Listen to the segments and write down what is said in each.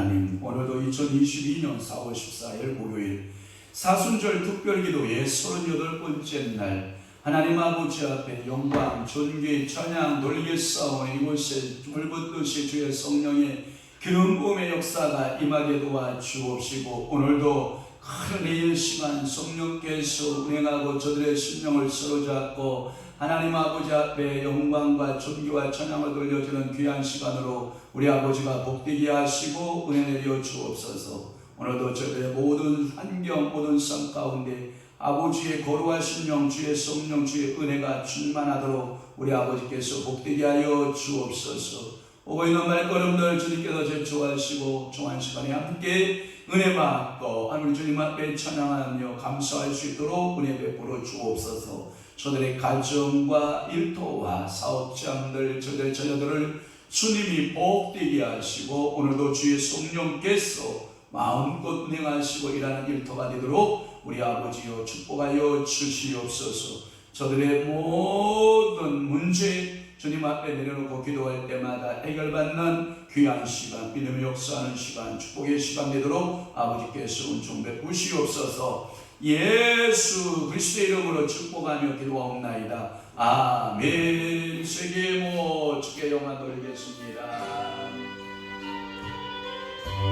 하나님, 오늘도 2022년 4월 14일 목요일 사순절 특별기도의 38번째 날 하나님 아버지 앞에 영광, 존귀, 찬양, 놀게 싸우는 이곳에 물붓듯이 주의 성령의 기름부음의 역사가 임하게 도와 주옵시고, 오늘도 큰 은혜의 시간 성령께서 운행하고 저들의 심령을 사로잡고 하나님 아버지 앞에 영광과 존귀와 찬양을 돌려주는 귀한 시간으로 우리 아버지가 복되게 하시고 은혜 내려 주옵소서. 오늘도 저들의 모든 환경, 모든 삶 가운데 아버지의 거룩하신 영, 주의 성령, 주의 은혜가 충만하도록 우리 아버지께서 복되게 하여 주옵소서. 오고 있는 말걸음들 주님께서 제초하시고 종한 시간에 함께 은혜 받고 하나님 주님 앞에 찬양하며 감사할 수 있도록 은혜 베풀어 주옵소서. 저들의 가정과 일터와 사업장들, 저들 자녀들을 주님이 복되게 하시고 오늘도 주의 성령께서 마음껏 운행하시고 일하는 일터가 되도록 우리 아버지여 축복하여 주시옵소서. 저들의 모든 문제 주님 앞에 내려놓고 기도할 때마다 해결받는 귀한 시간, 믿음의 역사하는 시간, 축복의 시간 되도록 아버지께서 은총 베푸시옵소서. 예수 그리스도의 이름으로 축복하며 기도하옵나이다. 아멘. 세계 모 주께 영광 돌리겠습니다.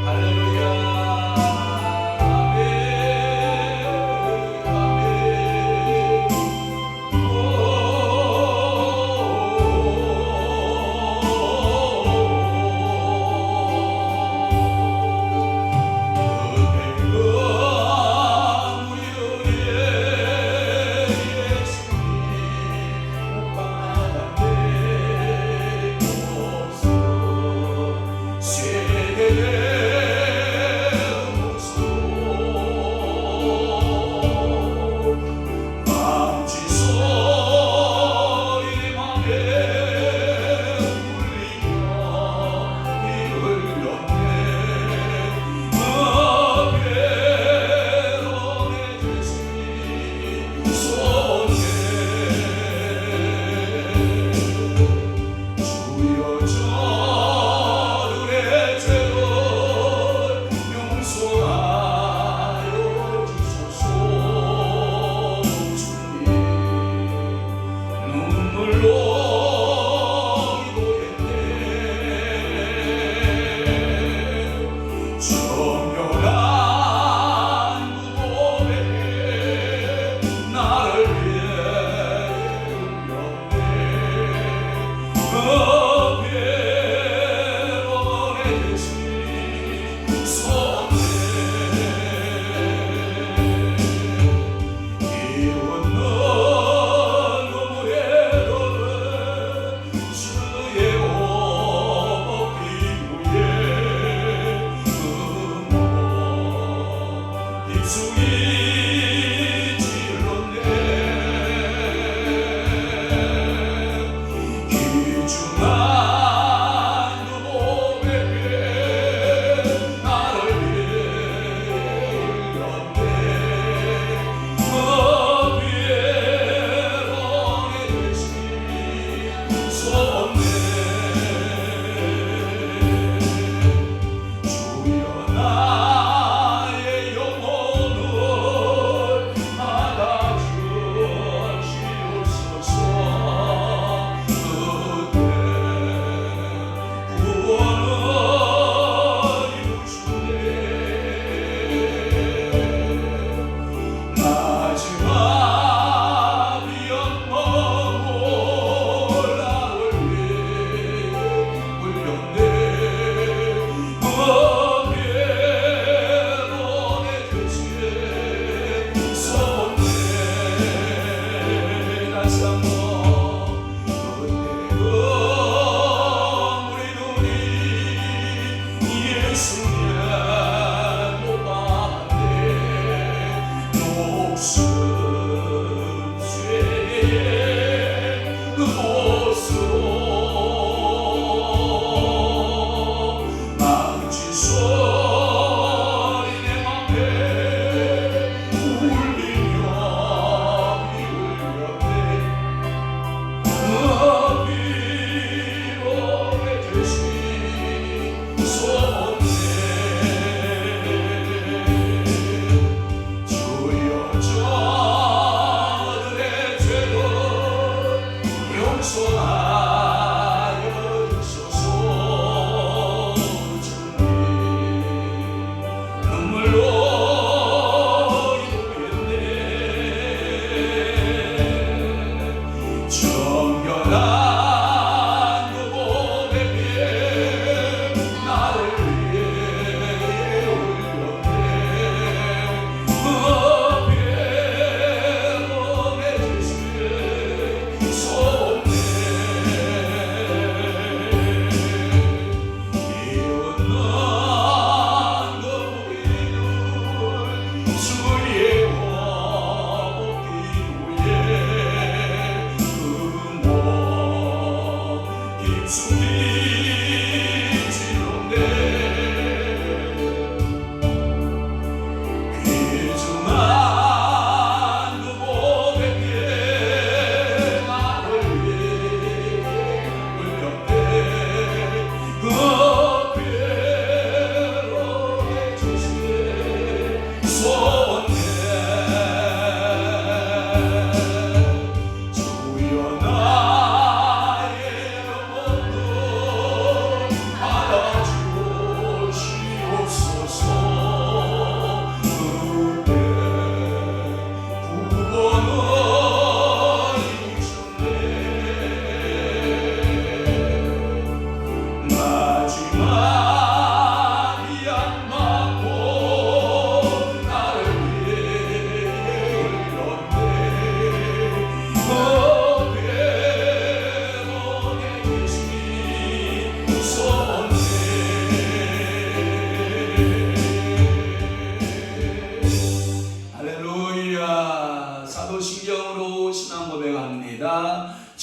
할렐루야.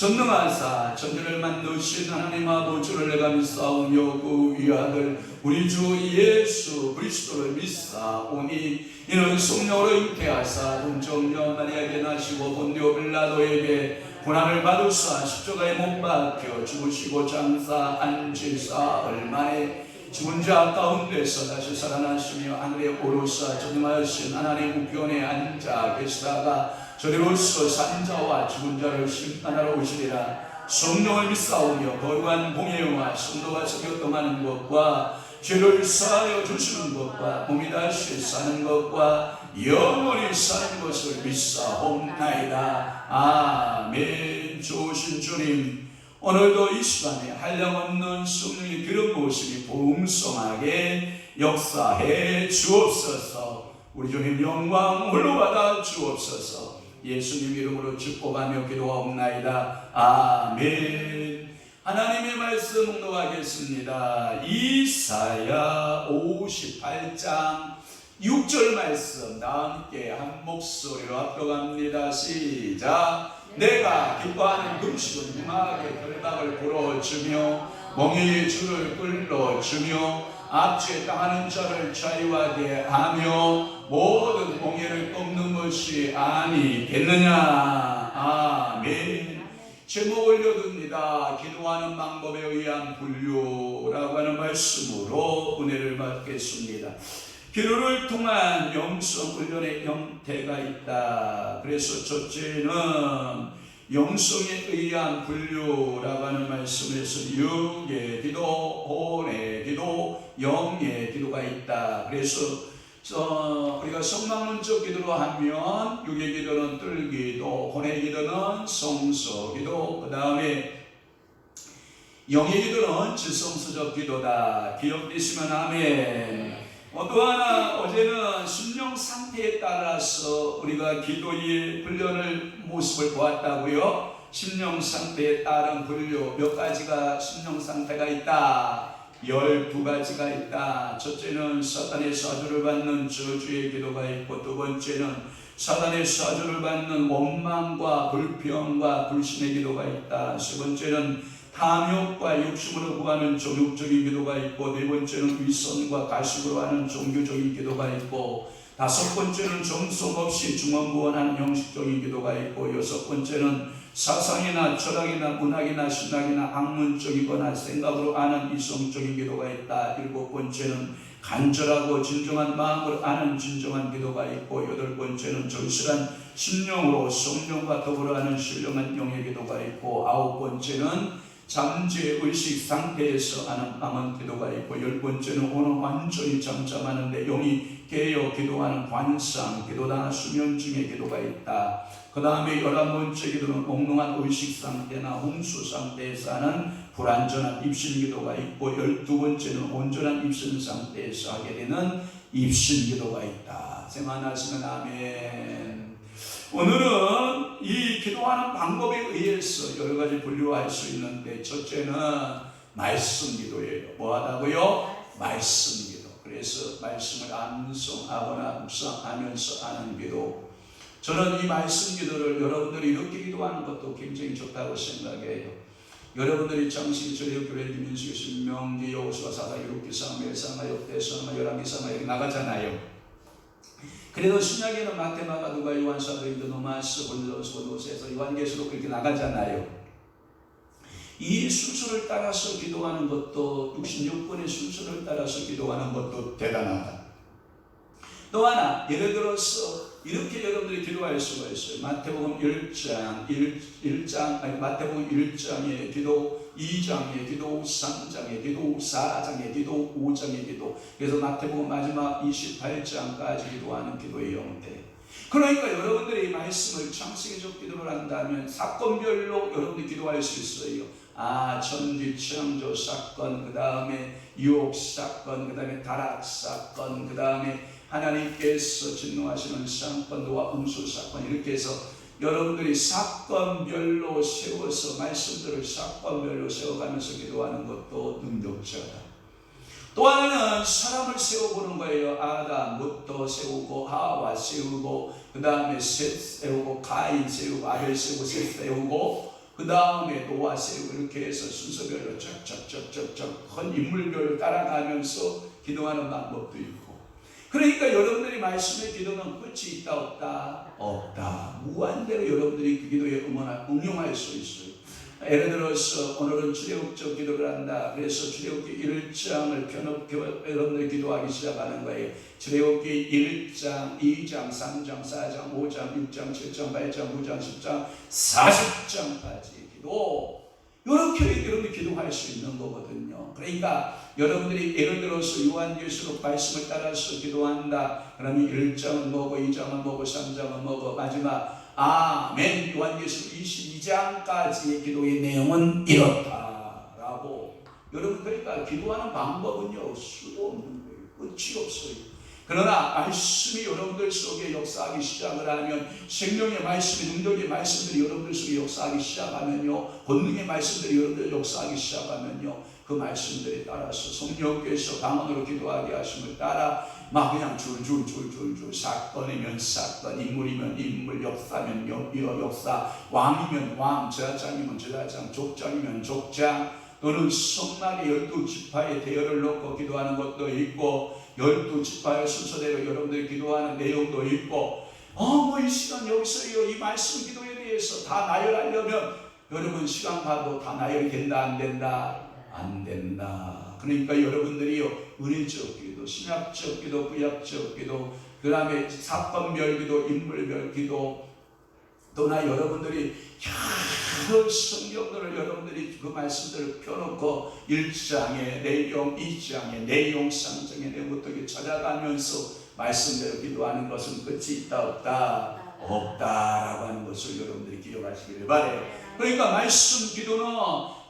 전능하사 천지를 만드신 하나님 아버지를 내가 믿사오며 그 위아들 우리 주 예수 그리스도를 믿사오니 이는 성령으로 잉태하사 동정녀 마리아에게 나시고 본디오 빌라도에게 고난을 받으사 십자가에 못 박혀 죽으시고 장사 안지 사흘 만에 죽은 자 가운데서 다시 살아나시며 하늘에 오르사 전능하신 하나님 우편에 앉아 계시다가 저리로서 산 자와 죽은 자를 심판하러 오시리라. 성령을 믿사오며 거룩한 공예와 성도가 성교통하는 것과 죄를 사하여 주시는 것과 몸이 다시 사는 것과 영원히 사는 것을 믿사옵나이다. 아멘. 좋으신 주님, 오늘도 이 시간에 한량없는 성령의 기름 부으심이 풍성하게 역사해 주옵소서. 우리 주님 영광 홀로 받아 주옵소서. 예수님 이름으로 축복하며 기도하옵나이다. 아멘. 하나님의 말씀 묵독하겠습니다. 이사야 58장 6절 말씀 다 함께 한 목소리로 합독합니다. 시작. 내가 기뻐하는 금식은 흉하게 결박을 불어주며 멍에의 줄을 끌어주며 압제에 당하는 자를 자유하게 하며 모든 멍에를 꺾는 것이 아니겠느냐. 아멘. 제목 올려둡니다. 기도하는 방법에 의한 분류라고 하는 말씀으로 은혜를 받겠습니다. 기도를 통한 영성 훈련의 형태가 있다. 그래서 첫째는 영성에 의한 분류라고 하는 말씀에서 육의 기도, 혼의 기도, 영의 기도가 있다. 그래서 우리가 성막론적 기도로 하면 육의 기도는 뜰기도, 혼의 기도는 성서기도, 그 다음에 영의 기도는 지성서적 기도다. 기억되시면 아멘. 또 하나, 어제는 심령 상태에 따라서 우리가 기도의 훈련을 모습을 보았다고요. 심령 상태에 따른 분류 몇 가지가 심령 상태가 있다. 12가지가 있다. 첫째는 사탄의 사주를 받는 저주의 기도가 있고, 두 번째는 사탄의 사주를 받는 원망과 불평과 불신의 기도가 있다. 세 번째는 탐욕과 욕심으로 구하는 종욕적인 기도가 있고, 네 번째는 위선과 가식으로 하는 종교적인 기도가 있고, 다섯 번째는 정성 없이 중언부언하는 형식적인 기도가 있고, 여섯 번째는 사상이나 철학이나 문학이나 신학이나 학문적이거나 생각으로 아는 이성적인 기도가 있다. 일곱 번째는 간절하고 진정한 마음으로 아는 진정한 기도가 있고, 여덟 번째는 절실한 심령으로 성령과 더불어 하는 신령한 영의 기도가 있고, 아홉 번째는 잠재 의식 상태에서 하는 밤은 기도가 있고, 열 번째는 오늘 완전히 잠잠하는데 영이 깨어 기도하는 관상 기도다. 수면 중의 기도가 있다. 그 다음에 11번째 기도는 몽롱한 의식 상태나 홍수 상태에서 하는 불완전한 입신 기도가 있고, 12번째는 온전한 입신 상태에서 하게 되는 입신 기도가 있다. 생각나시면 아멘. 오늘은 이 기도하는 방법에 의해서 여러 가지 분류할 수 있는데, 첫째는 말씀 기도예요. 뭐 하다고요? 말씀 기도. 그래서 말씀을 암송하거나 묵상하면서 하는 기도. 저는 이 말씀 기도를 여러분들이 이렇게 기도하는 것도 굉장히 좋다고 생각해요. 여러분들이 장식, 절여, 교회, 민수기, 신명기, 여호수아, 사사, 기록기, 사무엘, 사마, 역대서, 열왕기, 사마 이렇게 나가잖아요. 그래도 신약에는 마태, 마가, 누가, 요한, 사도행전, 로마서, 골로새, 고로새서, 요한계시록 그렇게 나가잖아요. 이 순서를 따라서 기도하는 것도, 66번의 순서를 따라서 기도하는 것도 대단하다. 또 하나, 예를 들어서 이렇게 여러분들이 기도할 수가 있어요. 마태복음 1장, 마태복음 1장의 기도, 2장의 기도, 3장의 기도, 4장의 기도, 5장의 기도. 그래서 마태복음 마지막 28장까지 기도하는 기도의 형태. 그러니까 여러분들이 말씀을 창세기적 기도를 한다면 사건별로 여러분들이 기도할 수 있어요. 천지 창조 사건, 그 다음에 유혹 사건, 그 다음에 타락 사건, 그 다음에 하나님께서 진노하시는 사건, 노아 홍수 사건, 이렇게 해서 여러분들이 사건별로 세워서 말씀들을 사건별로 세워가면서 기도하는 것도 능력자다. 또 하나는 사람을 세워보는 거예요. 아담부터 세우고 하와 세우고, 그 다음에 셋 세우고, 가인 세우고, 아벨 세우고, 셋 세우고, 그 다음에 노아 세우고 이렇게 해서 순서별로 쫙쫙쫙쫙쫙 큰 인물별을 따라가면서 기도하는 방법도 있고. 그러니까 여러분들이 말씀의 기도는 끝이 있다 없다? 없다. 무한대로 여러분들이 그 기도에 응용할 수 있어요. 예를 들어서 오늘은 출애굽적 기도를 한다. 그래서 출애굽기 1장을 펴놓고 여러분들이 기도하기 시작하는 거예요. 출애굽기 1장, 2장, 3장, 4장, 5장, 6장, 7장, 8장, 9장, 10장, 40장까지 기도. 이렇게 여러분들이 기도할 수 있는 거거든요. 그러니까 여러분들이 예를 들어서 요한계시록 말씀을 따라서 기도한다. 그러면 1장은 뭐고 2장은 뭐고 3장은 뭐고 마지막 아멘 요한계시록 22장까지의 기도의 내용은 이렇다라고. 여러분 그러니까 기도하는 방법은요 수도 없는 거예요. 끝이 없어요. 그러나 말씀이 여러분들 속에 역사하기 시작을 하면, 생명의 말씀이, 능력의 말씀들이 여러분들 속에 역사하기 시작하면요, 본능의 말씀들이 여러분들 역사하기 시작하면요, 그 말씀들에 따라서 성령께서 방언으로 기도하게 하심을 따라 막 그냥 줄줄줄줄줄 사건이면 사건, 인물이면 인물, 역사면 역사, 왕이면 왕, 제사장이면 제사장, 족장이면 족장, 또는 성막의 12지파의 대열을 놓고 기도하는 것도 있고 12지파의 순서대로 여러분들이 기도하는 내용도 있고 뭐 이 시간 여기서 이 말씀 기도에 대해서 다 나열하려면 여러분 시간 봐도 다 나열이 된다 안 된다? 안 된다. 그러니까 여러분들이요 은혜적 기도, 신약적 기도, 구약적 기도, 그 다음에 사건별 기도, 인물별 기도, 또나 여러분들이 그 성경들을 여러분들이 그 말씀들을 펴놓고 1장의 내용, 2장의 내용, 3장의 내용 어떻게 찾아가면서 말씀대로 기도하는 것은 끝이 있다 없다? 없다라고 하는 것을 여러분들이 기억하시기를 바래요. 그러니까 말씀 기도는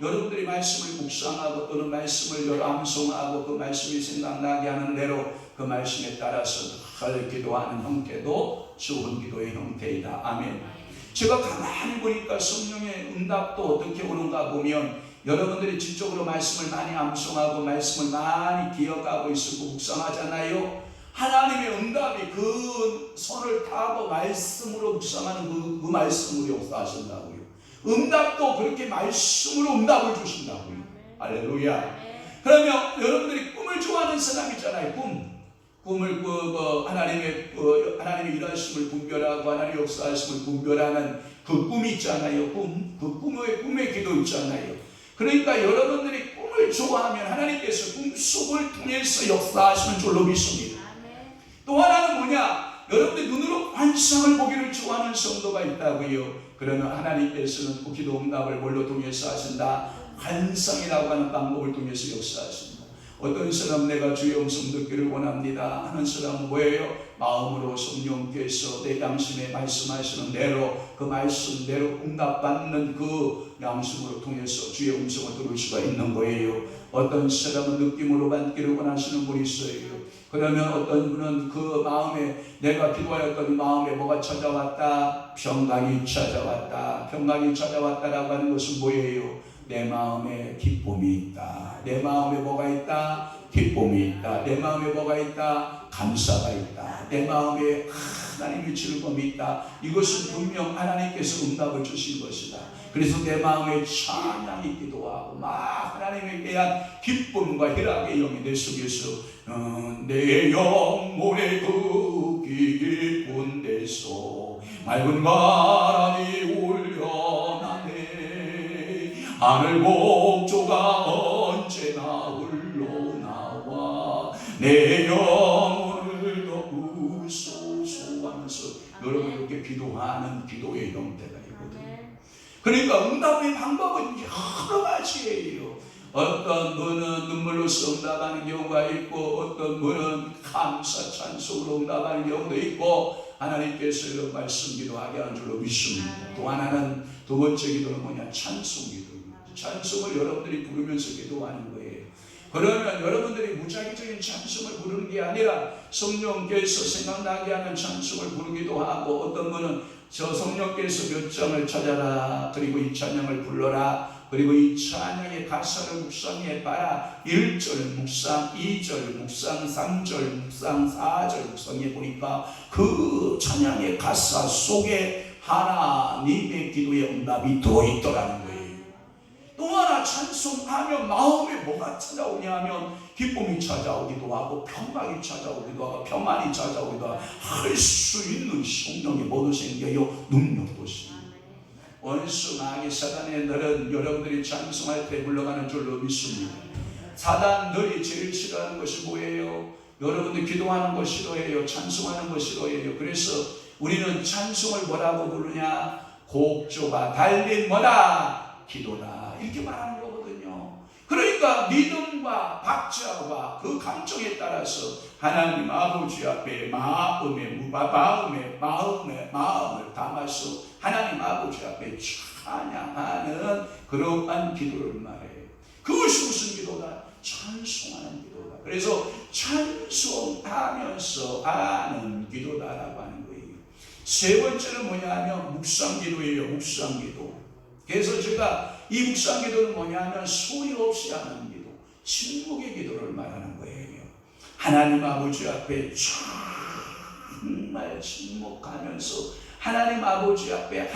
여러분들이 말씀을 묵상하고 또는 말씀을 암송하고 그 말씀이 생각나게 하는 대로 그 말씀에 따라서 늘 기도하는 형태도 좋은 기도의 형태이다. 아멘. 제가 가만히 보니까 성령의 응답도 어떻게 오는가 보면 여러분들이 지적으로 말씀을 많이 암송하고 말씀을 많이 기억하고 있고 묵상하잖아요. 하나님의 응답이 그 손을 타고 말씀으로 묵상하는 그 말씀으로 역사하신다고요. 응답도 그렇게 말씀으로 응답을 주신다고요. 할렐루야. 그러면 여러분들이 꿈을 좋아하는 사람 있잖아요. 꿈을 하나님의 일하심을 분별하고 하나님의 역사하심을 분별하는 그 꿈이 있잖아요. 그 꿈의 기도 있잖아요. 그러니까 여러분들이 꿈을 좋아하면 하나님께서 꿈속을 통해서 역사하시는 줄로 믿습니다. 또 하나는 뭐냐? 여러분들 눈으로 환상을 보기를 좋아하는 성도가 있다고요. 그러면 하나님께서는 그 기도 응답을 뭘로 통해서 하신다? 환상이라고 하는 방법을 통해서 역사하신다. 어떤 사람 내가 주의 음성 듣기를 원합니다 하는 사람은 뭐예요? 마음으로 성령께서 내 양심에 말씀하시는 대로 그 말씀대로 응답받는 그 양심으로 통해서 주의 음성을 들을 수가 있는 거예요. 어떤 사람은 느낌으로 받기를 원하시는 분이 있어요. 그러면 어떤 분은 그 마음에 내가 기도하였던 마음에 뭐가 찾아왔다? 평강이 찾아왔다. 평강이 찾아왔다라고 하는 것은 뭐예요? 내 마음에 기쁨이 있다. 내 마음에 뭐가 있다? 기쁨이 있다. 내 마음에 뭐가 있다? 감사가 있다. 내 마음에 하나님의 즐거움이 있다. 이것은 분명 하나님께서 응답을 주신 것이다. 그래서 내 마음에 찬양이 기도하고 막 하나님에 대한 기쁨과 희락의 영이 내 속에서 내 영혼의 그 깊은 데서 맑은 바람이 올려나네. 하늘 목조가 언제나 흘러나와 내 영혼을 더우소서 하면서 여러분 이렇게 기도하는 기도의 형태가 있거든요. 그러니까 응답의 방법은 여러 가지예요. 어떤 분은 눈물로서 응답하는 경우가 있고 어떤 분은 감사 찬송으로 응답하는 경우도 있고 하나님께서 이런 말씀 기도하게 하는 줄로 믿습니다. 또 하나는 두 번째 기도는 뭐냐? 찬송 기도입니다. 찬송을 여러분들이 부르면서 기도하는 거예요. 그러면 여러분들이 무작위적인 찬송을 부르는 게 아니라 성령께서 생각나게 하는 찬송을 부르기도 하고 어떤 분은 저 성령께서 몇 장을 찾아라 그리고 이 찬양을 불러라 그리고 이 찬양의 가사를 묵상해봐라. 1절 묵상, 2절 묵상, 3절 묵상, 4절 묵상해 보니까 그 찬양의 가사 속에 하나님의 기도의 응답이 들어있더라는 거예요. 또 하나 찬송하면 마음에 뭐가 찾아오냐 하면 기쁨이 찾아오기도 하고 평강이 찾아오기도 하고 평안이 찾아오기도 하고 할 수 있는 성령이 모두 생겨요. 능력도 생겨요. 원수 마귀 사단의 날은 여러분들이 찬송할 때 물러가는 줄로 믿습니다. 사단들이 제일 싫어하는 것이 뭐예요? 여러분들 기도하는 거 싫어해요. 찬송하는 거 싫어해요. 그래서 우리는 찬송을 뭐라고 부르냐? 곡조가 달린 뭐다? 기도다. 이렇게 말하는 거거든요. 그러니까 믿음과 박자와 그 감정에 따라서 하나님 아버지 앞에 마음을 담아서 하나님 아버지 앞에 찬양하는 그러한 기도를 말해요. 그것이 무슨 기도다? 찬송하는 기도다. 그래서 찬송하면서 하는 기도다라고 하는 거예요. 세 번째는 뭐냐 하면 묵상기도예요. 묵상기도. 그래서 제가 이 묵상기도는 뭐냐 하면 소리 없이 하는 기도, 침묵의 기도를 말하는 거예요. 하나님 아버지 앞에 정말 침묵하면서 하나님 아버지 앞에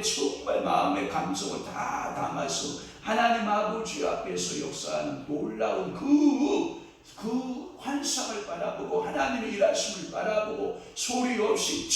정말 마음의 감성을 다 담아서 하나님 아버지 앞에서 역사하는 놀라운 그 환상을 바라보고 하나님의 일하심을 바라보고 소리 없이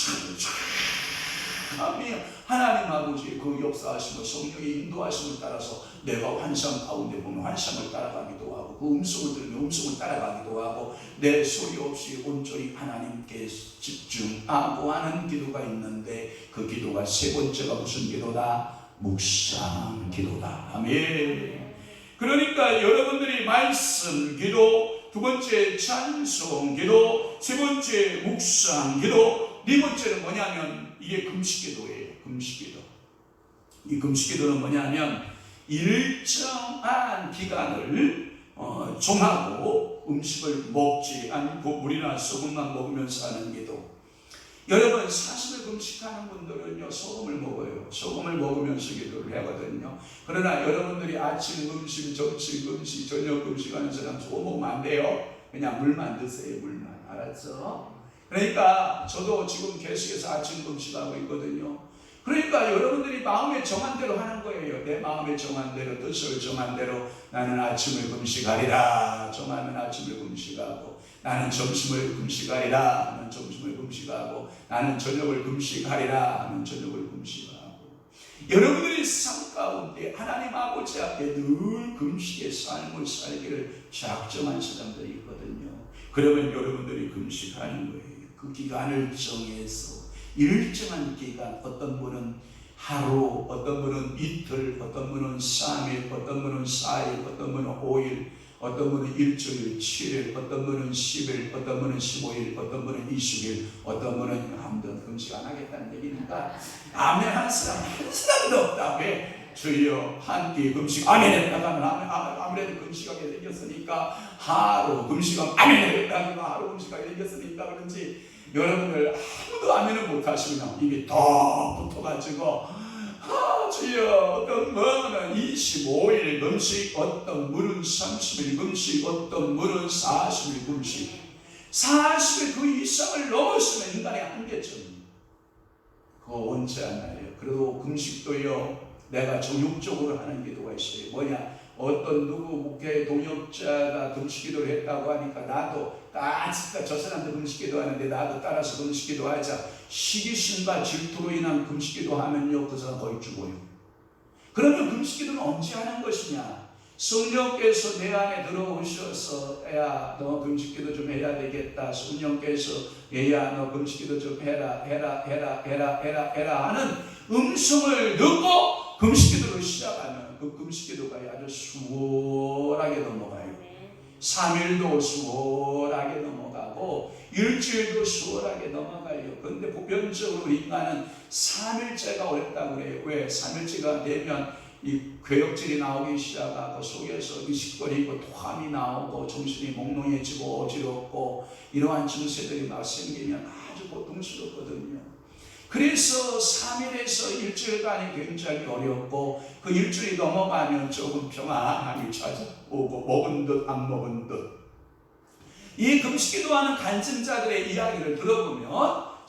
하며 하나님 아버지의 그 역사하심을 성령의 인도하심을 따라서 내가 환상 가운데 보면 환상을 따라가기도 하고 그 음성을 들으면 음성을 따라가기도 하고 내 소리 없이 온전히 하나님께 집중하고 하는 기도가 있는데 그 기도가 세 번째가 무슨 기도다? 묵상 기도다. 아멘. 그러니까 여러분들이 말씀 기도, 두 번째 찬송 기도, 세 번째 묵상 기도, 네 번째는 뭐냐면 이게 금식기도예요. 금식기도. 이 금식기도는 뭐냐면 일정한 기간을 정하고 음식을 먹지 않고 물이나 소금만 먹으면서 하는 기도. 여러분 40일 금식하는 분들은요 소금을 먹어요. 소금을 먹으면서 기도를 하거든요. 그러나 여러분들이 아침 금식, 점심 금식, 저녁 금식하는 사람 소금 먹으면 안 돼요. 그냥 물만 드세요. 물만. 알았어? 그러니까 저도 지금 계속해서 아침 금식하고 있거든요. 그러니까 여러분들이 마음에 정한 대로 하는 거예요. 내 마음에 정한 대로, 뜻을 정한 대로 나는 아침을 금식하리라. 정하면 아침을 금식하고 나는 점심을 금식하리라. 나는 점심을 금식하고 나는 저녁을 금식하리라. 나는 저녁을 금식하고 여러분들이 삶 가운데 하나님 아버지 앞에 늘 금식의 삶을 살기를 작정한 사람들이 있거든요. 그러면 여러분들이 금식하는 거예요. 그 기간을 정해서 일정한 기간, 어떤 분은 하루, 어떤 분은 이틀, 어떤 분은 3일, 어떤 분은 4일, 어떤 분은 5일, 어떤 분은 일주일, 7일, 어떤 분은 10일, 어떤 분은 15일, 어떤 분은 20일, 어떤 분은 아무도 금식 안 하겠다는 얘기니까 아멘 한 사람 한 사람도 없다. 왜? 주여 한 끼 금식 아멘 했다가 하면 아무래도 금식하게 생겼으니까 하루 금식하면 아멘 했다가 하루 금식하게 생겼으니까 그런지 여러분들 아무도 아멘을 못하시면 입이 더 붙어가지고 주여 어떤 분은 25일 금식, 어떤 분은 30일 금식, 어떤 분은 40일 금식, 40일 그 이상을 넘었으면 인간의 한계점입니다. 그거 원치 않아요. 그래도 금식도요 내가 정욕적으로 하는 기도가 있어요. 뭐냐? 어떤 누구 목회 동역자가 금식기도를 했다고 하니까 나도 저 사람도 금식기도 하는데 나도 따라서 금식기도 하자. 시기심과 질투로 인한 금식기도 하면요 그 사람 거의 죽어요. 그러면 금식기도는 언제 하는 것이냐? 성령께서 내 안에 들어오셔서 야 너 금식기도 좀 해야 되겠다. 성령께서 얘야 너 금식기도 좀 해라 하는 음성을 듣고 금식기도를 시작하면 그 금식기도가 아주 수월하게 넘어가요. 3일도 수월하게 넘어가고 일주일도 수월하게 넘어가요. 그런데 보편적으로 인간은 3일째가 어렵다고 그래요. 왜? 3일째가 되면 이 괴역질이 나오기 시작하고 속에서 미식거리고 토함이 나오고 정신이 몽롱해지고 어지럽고 이러한 증세들이 막 생기면 아주 고통스럽거든요. 그래서 3일에서 일주일간이 굉장히 어렵고 그 일주일이 넘어가면 조금 평안함이 찾아오고 먹은 듯 안 먹은 듯. 이 금식기도하는 간증자들의 이야기를 들어보면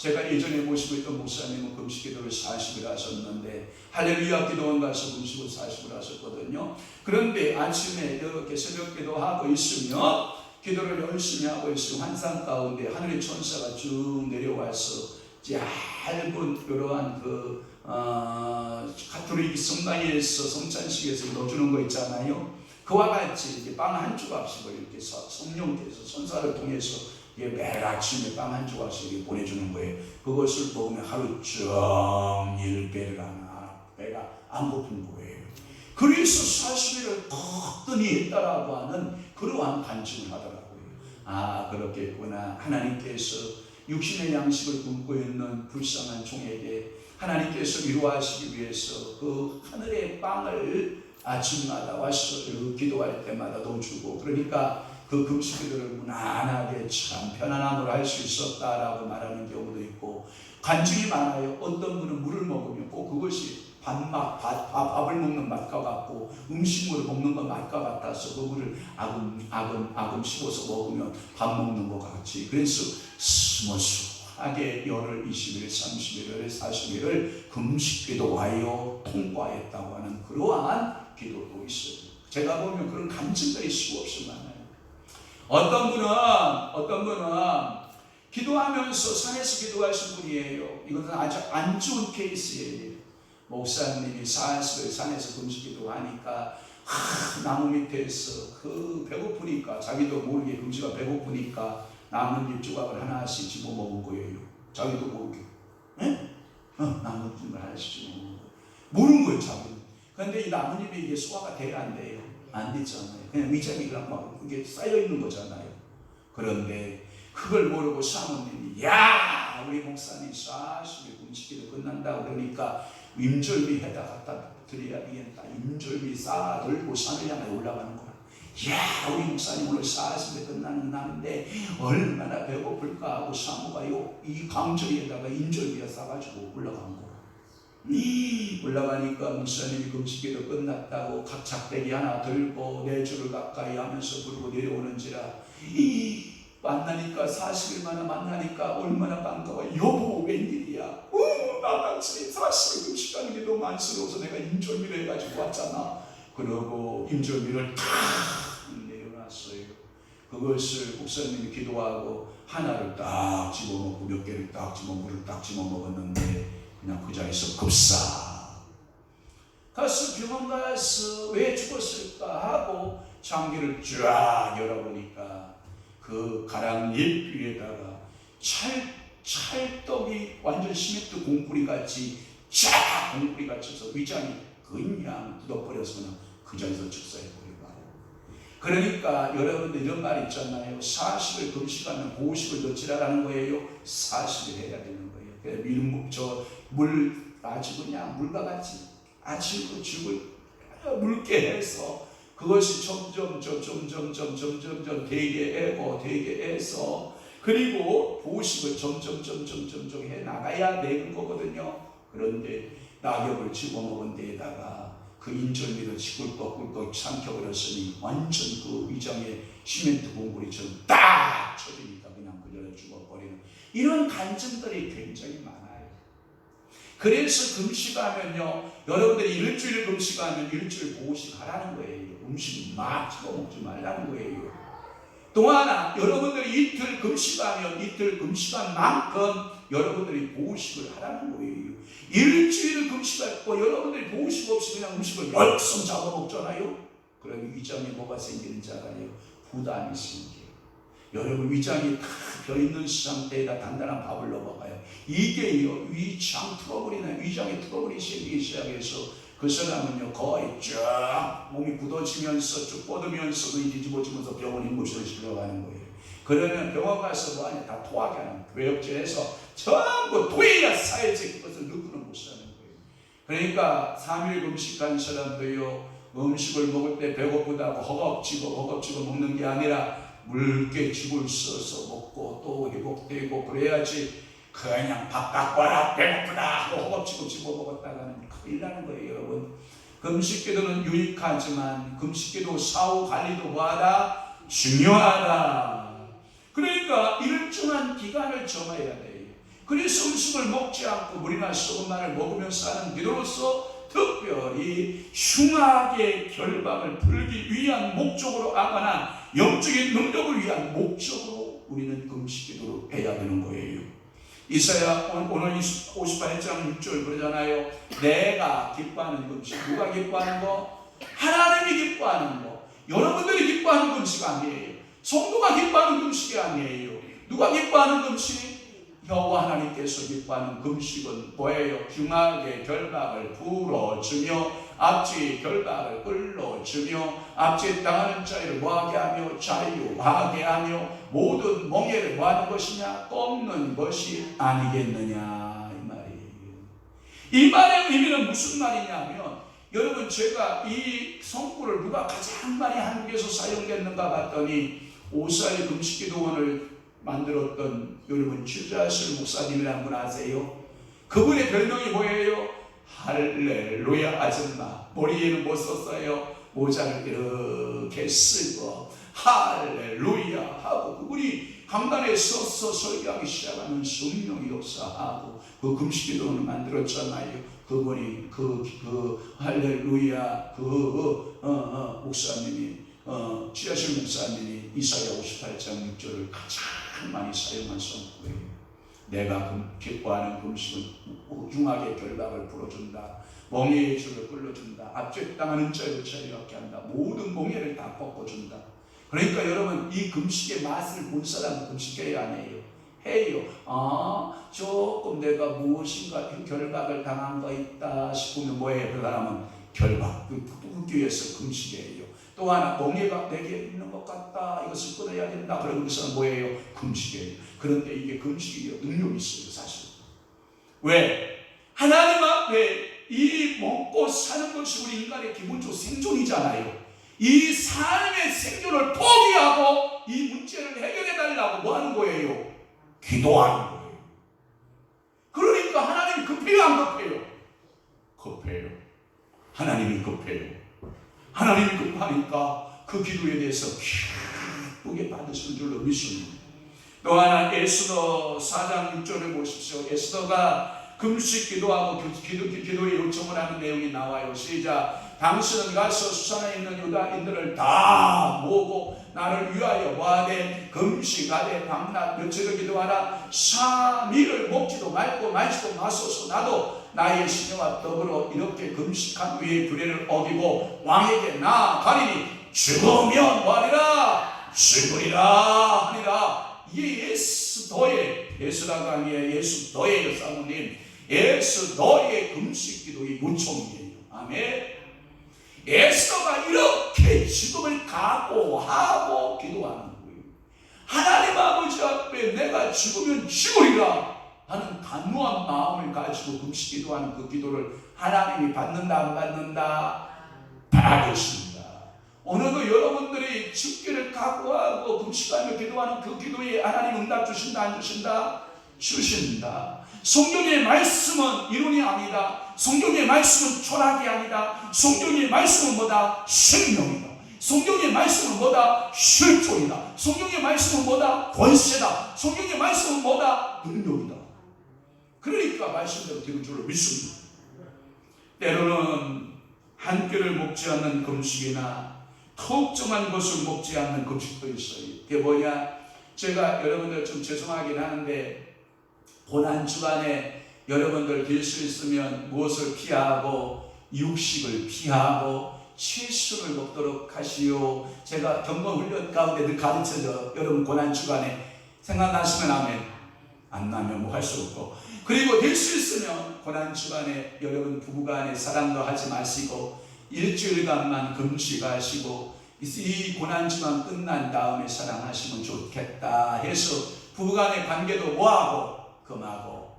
제가 예전에 모시고 있던 목사님은 금식기도를 40일 하셨는데 할렐루야 기도원 가서 금식을 40일 하셨거든요. 그런데 아침에 이렇게 새벽기도 하고 있으면 기도를 열심히 하고 있으면 환상 가운데 하늘의 천사가 쭉 내려와서 얇은 이러한 가톨릭 성당에서 성찬식에서 넣어주는 거 있잖아요. 그와 같이 빵 한 조각씩을 이렇게 성령께서 천사를 통해서 매일 아침에 빵 한 조각씩 보내주는 거예요. 그것을 먹으면 하루 종일 배가 안 고픈 거예요. 그래서 40일을 거뜬히 했다라고 하는 그러한 간증을 하더라고요. 아, 그렇겠구나. 하나님께서 육신의 양식을 굶고 있는 불쌍한 종에게 하나님께서 위로하시기 위해서 그 하늘의 빵을 아침마다 와서 기도할 때마다 넣어주고, 그러니까 그 금식기도를 무난하게 참 편안함으로 할 수 있었다라고 말하는 경우도 있고, 간증이 많아요. 어떤 분은 물을 먹으면 꼭 그것이 밥을 먹는 맛과 같고 음식물을 먹는 것 맛과 같아서 그 물을 아금 씹어서 먹으면 밥 먹는 것 같이, 그래서 스무스하게 열흘 20일 30일을 40일을 금식기도하여 통과했다고 하는 그러한 기도도 있어요. 제가 보면 그런 간증들이 수없이 많아요. 어떤 분은 기도하면서 산에서 기도하신 분이에요. 이것은 아주 안 좋은 케이스예요. 목사님이 40일 산에서 금식기도 하니까 나무 밑에서 배고프니까, 자기도 모르게 금식가 배고프니까 나뭇잎 조각을 하나씩 집어먹은 거예요. 자기도 모르게. 나뭇잎을 하나씩 집어먹은 거예요. 모르는 거예요, 자기는. 그런데 이 나뭇잎이 이게 소화가 돼야 안 돼요. 안 되잖아요. 그냥 위장이 그냥 막 그게 쌓여 있는 거잖아요. 그런데 그걸 모르고 사모님이 야, 우리 목사님 40일 금식기도 끝난다고 그러니까 임절미 해다 갖다 드려야 되겠다. 임절미 쌓아 들고 산을 향해 올라가는 거야. 야, 우리 목사님 오늘 40일 끝나는 날인데 얼마나 배고플까 하고 사모가요 이 강저리에다가 임절미에 싸가지고 올라간 거야. 올라가니까 목사님이 금식기도 끝났다고 각 작대기 하나 들고 4줄을 가까이 하면서 부르고 내려오는지라, 만나니까 40일 만에 만나니까 얼마나 반가워. 여보 웬일이야. 나 당신이 40일 금식하는 게 너무 안쓰러워서 내가 임절미를 해가지고 왔잖아. 그러고 임절미를 탁 내려놨어요. 그것을 목사님이 기도하고 하나를 딱 집어먹고 몇 개를 딱 물을 딱 집어먹었는데 그냥 그 자리에서 급사 가서 병원 가서 왜 죽었을까 하고 장기를 쫙 열어보니까 그 가랑잎 위에다가 찰떡이 완전 시멘트 공구리 같이 쫙 공구리 갇혀서 위장이 그냥 굳어버려서 그냥 그 자리에서 즉사해버리고. 그러니까 여러분들 이런 말 있잖아요. 40일 금식하면 보식을 넣지라라는 거예요. 40일 해야 되는 거예요. 물 아주 그냥 물과 같이 아주 죽을 묽게 해서 그것이 점점 되게 해서 그리고 보식을 점점 해 나가야 되는 거거든요. 그런데 낙엽을 집어먹은 데에다가 그 인절미를 꿀꺽꿀꺽 삼켜버렸으니 완전 그 위장에 시멘트 공구리처럼 딱 쳐지니까 그냥 그대로 죽어버리는 이런 간증들이 굉장히 많아요. 그래서 금식하면요, 여러분들이 일주일 금식하면 일주일 보식하라는 거예요. 음식 막 집어먹지 말라는 거예요. 또 하나, 여러분들이 이틀 금식하면 이틀 금식한 만큼 여러분들이 보식을 하라는 거예요. 일주일 금식하고 여러분들이 보식 없이 그냥 음식을 열성 잡아먹잖아요. 그러면 위장에 뭐가 생기는지 알아요? 부담이 생겨요. 여러분 위장이 다 벼있는 상태에다 단단한 밥을 넘어가요. 이게요, 위장 트러블이나 위장에 트러블이 생기기 시작해서 그 사람은요 거의 쫙 몸이 굳어지면서 쭉 뻗으면서 눈이 뒤집어지면서 병원 응급실에 실려가는 거예요. 그러면 병원 가서 뭐하냐, 다 토하게 하는 교역제에서 전부 토해야 사야지 그것을 넣고는 못 사는 거예요. 그러니까 3일 금식한 사람도요, 음식을 먹을 때 배고프다고 허겁지겁 먹는 게 아니라 묽게 집을 써서 먹고 또 회복되고 그래야지 그냥 밥 갖고 와라 배고프다 하고 허겁지겁 집어 먹었다가는 큰일 나는 거예요. 여러분, 금식기도는 유익하지만 금식기도 사후 관리도 뭐하다? 중요하다. 그러니까 일정한 기간을 정해야 돼요. 그래서 음식을 먹지 않고 물이나 소금만을 먹으면서 하는 기도로서 특별히 흉악의 결박을 풀기 위한 목적으로 하거나 영적인 능력을 위한 목적으로 우리는 금식 기도를 해야 되는 거예요. 이사야 오늘 58장 6절 그러잖아요. 내가 기뻐하는 금식. 누가 기뻐하는 거? 하나님이 기뻐하는 거. 여러분들이 기뻐하는 금식 아니에요. 성도가 기뻐하는 금식이 아니에요. 누가 기뻐하는 금식? 여호와 하나님께서 기뻐하는 금식은 뭐예요? 흉악의 결박을 풀어주며 압제의 결박을 끌어주며 압제 당하는 자를 뭐하게 하며 자유하게 하며 모든 멍에를 뭐하는 것이냐? 꺾는 것이 아니겠느냐 이 말이에요. 이 말의 의미는 무슨 말이냐면 여러분 제가 이 성구를 누가 가장 많이 한국에서 사용했는가 봤더니 오사의 금식기도원을 만들었던 여러분 주자실 목사님이라는 분 아세요? 그분의 별명이 뭐예요? 할렐루야 아줌마. 머리에는 뭐 썼어요? 모자를 이렇게 쓰고 할렐루야 하고 그분이 강단에 서서 설교하기 시작하면 성령이 역사하고 그 금식기도원을 만들었잖아요. 그분이 그 할렐루야 목사님이 주야실 목사님이 이사야 58장 6절을 가장 많이 사용한 성구예요. 내가 기뻐하는 금식은 흉악의 결박을 풀어준다. 멍에의 줄을 끌어준다. 압제당하는 자를 자유하게 한다. 모든 멍에를 다 꺾어준다. 그러니까 여러분 이 금식의 맛을 본 사람은 금식해야 안 해요. 해요. 조금 내가 무엇인가 결박을 당한 거 있다 싶으면 뭐예요? 그 사람은 결박, 끊기 위해서 금식이에요. 또 하나 멍에가 내게 있는 것 같다. 이것을 끊어야 된다. 그런 것은 뭐예요? 금식이에요. 그런데 이게 금식이에요. 능력이 있어요. 사실. 왜? 하나님 앞에 이 먹고 사는 것이 우리 인간의 기본적으로 생존이잖아요. 이 삶의 생존을 포기하고 이 문제를 해결해 달라고 뭐 하는 거예요? 기도하는 거예요. 그러니까 하나님이 급해요? 안 급해요? 급해요. 하나님이 급해요. 하나님이 급하니까 그 기도에 대해서 기쁘게 받으실 줄로 믿습니다. 또 하나 에스더 4장 6절을 보십시오. 에스더가 금식 기도하고 기도의 요청을 하는 내용이 나와요. 시작. 당신은 가서 수산에 있는 유다인들을 다 모으고 나를 위하여 뭐하되 금식하되 밤낮 며칠을 기도하라. 3일을 먹지도 말고 마시도 마소서. 나도 나의 시녀와 더불어 이렇게 금식한 후에 규례를 어기고 왕에게 나아가리니 죽으면 뭐하리라? 죽으리라 하니라. 이게 예수라가 아니에요. 예수너예요. 사모님 예수너의 금식기도의 요청이에요. 아멘. 에스더가 이렇게 죽음을 각오하고 기도하는 거예요. 하나님 아버지 앞에 내가 죽으면 죽으리라 하는 단호한 마음을 가지고 금식 기도하는 그 기도를 하나님이 받는다 안 받는다? 받으신다. 오늘도 여러분들이 죽기를 각오하고 금식하며 기도하는 그 기도에 하나님 응답 주신다 안 주신다? 주신다. 성경의 말씀은 이론이 아니다. 성경의 말씀은 철학이 아니다. 성경의 말씀은 뭐다? 생명이다. 성경의 말씀은 뭐다? 실존이다. 성경의 말씀은 뭐다? 권세다. 성경의 말씀은 뭐다? 능력이다. 그러니까 말씀대로 되는 줄로 믿습니다. 때로는 한 끼를 먹지 않는 금식이나 특정한 것을 먹지 않는 금식도 있어요. 그게 뭐냐? 제가 여러분들 좀 죄송하긴 하는데 고난주간에 여러분들 될 수 있으면 무엇을 피하고 육식을 피하고 채식을 먹도록 하시오. 제가 경건훈련 가운데 늘 가르쳐줘. 여러분 고난주간에 생각나시면 아멘. 안 나면 뭐 할 수 없고. 그리고 될 수 있으면 고난주간에 여러분 부부간에 사랑도 하지 마시고 일주일간만 금식하시고 이 고난주간 끝난 다음에 사랑하시면 좋겠다 해서 부부간의 관계도 뭐하고 금하고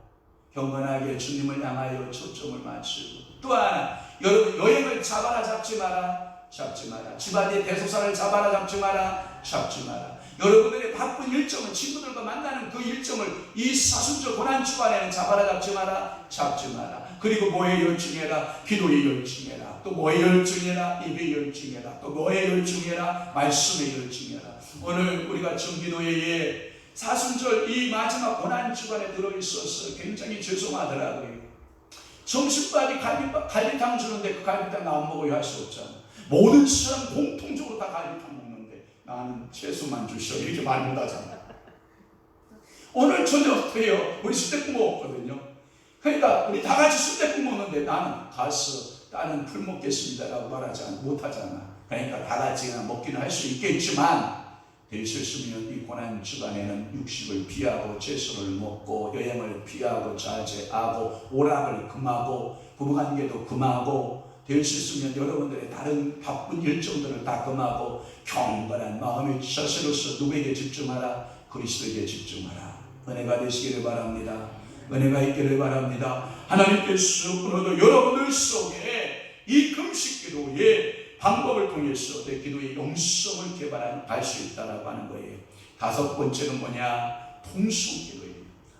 경건하게 주님을 향하여 초점을 맞추고. 또 하나 여러분 여행을 잡아라 잡지 마라. 잡지 마라. 집안의 대소사를 잡아라 잡지 마라. 잡지 마라. 여러분들의 바쁜 일정은 친구들과 만나는 그 일정을 이 사순절 고난주간에는 잡아라 잡지 마라. 잡지 마라. 그리고 뭐에 열중해라? 기도에 열중해라. 또 뭐에 열중해라? 입에 열중해라. 또 뭐에 열중해라? 말씀에 열중해라. 오늘 우리가 정기도회에 사순절 이 마지막 고난 주간에 들어있어서 굉장히 죄송하더라고요. 점심까지 갈비탕 주는데 그 갈비탕 나 안 먹어요 할 수 없잖아. 모든 사람 공통적으로 다 갈비탕 먹는데 나는 채소만 주셔 이렇게 말 못하잖아. 오늘 저녁부터요 우리 순댓국 먹었거든요. 그러니까 우리 다 같이 순댓국 먹는데 나는 가서 다른 풀 먹겠습니다라고 못하잖아. 그러니까 다 같이 그냥 먹기는 할 수 있겠지만 될 수 있으면 이 고난 주간에는 육식을 피하고 채소를 먹고 여행을 피하고 자제하고 오락을 금하고 부부관계도 금하고 될 수 있으면 여러분들의 다른 바쁜 일정들을 다 금하고 경건한 마음의 자세로서 누구에게 집중하라? 그리스도에게 집중하라. 은혜가 되시기를 바랍니다. 은혜가 있기를 바랍니다. 하나님께서 오늘도 여러분들 속에 이 금식 기도에 방법을 통해서 내 기도의 영성을 개발할 수 있다라고 하는 거예요. 다섯 번째는 뭐냐? 통성기도예요.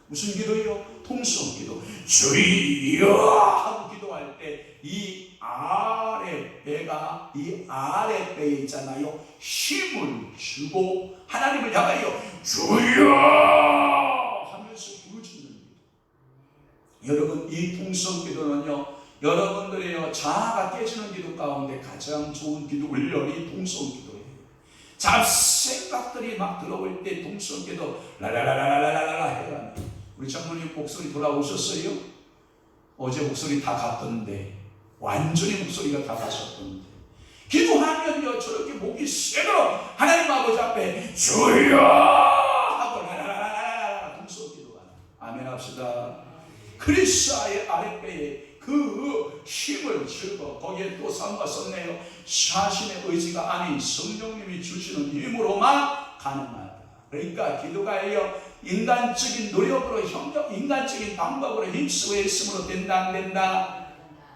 무슨 기도예요? 통성기도. 주여 하고 기도할 때 이 아랫배가 이 아랫배에 있잖아요. 힘을 주고 하나님을 향하여 주여 하면서 부르짖는 기도. 여러분 이 통성기도는요. 여러분들의 자아가 깨지는 기도 가운데 가장 좋은 기도 훈련이 통성기도예요. 잡생각들이 막 들어올 때 통성기도 라라라라라라라 해라. 우리 장모님 목소리 돌아오셨어요? 어제 목소리 다 갔던데 완전히 목소리가 다 가셨던데 기도하면요 저렇게 목이 새도록 하나님 아버지 앞에 주여 하고 라라라라라라 통성기도가 아멘 합시다. 그리스도의 아랫배에 그 힘을 주고 거기에 또 삼가 썼네요. 자신의 의지가 아닌 성령님이 주시는 힘으로만 가능하다. 그러니까 기도가요 인간적인 노력으로 인간적인 방법으로 힘쓰고 했으므로 된다 안 된다?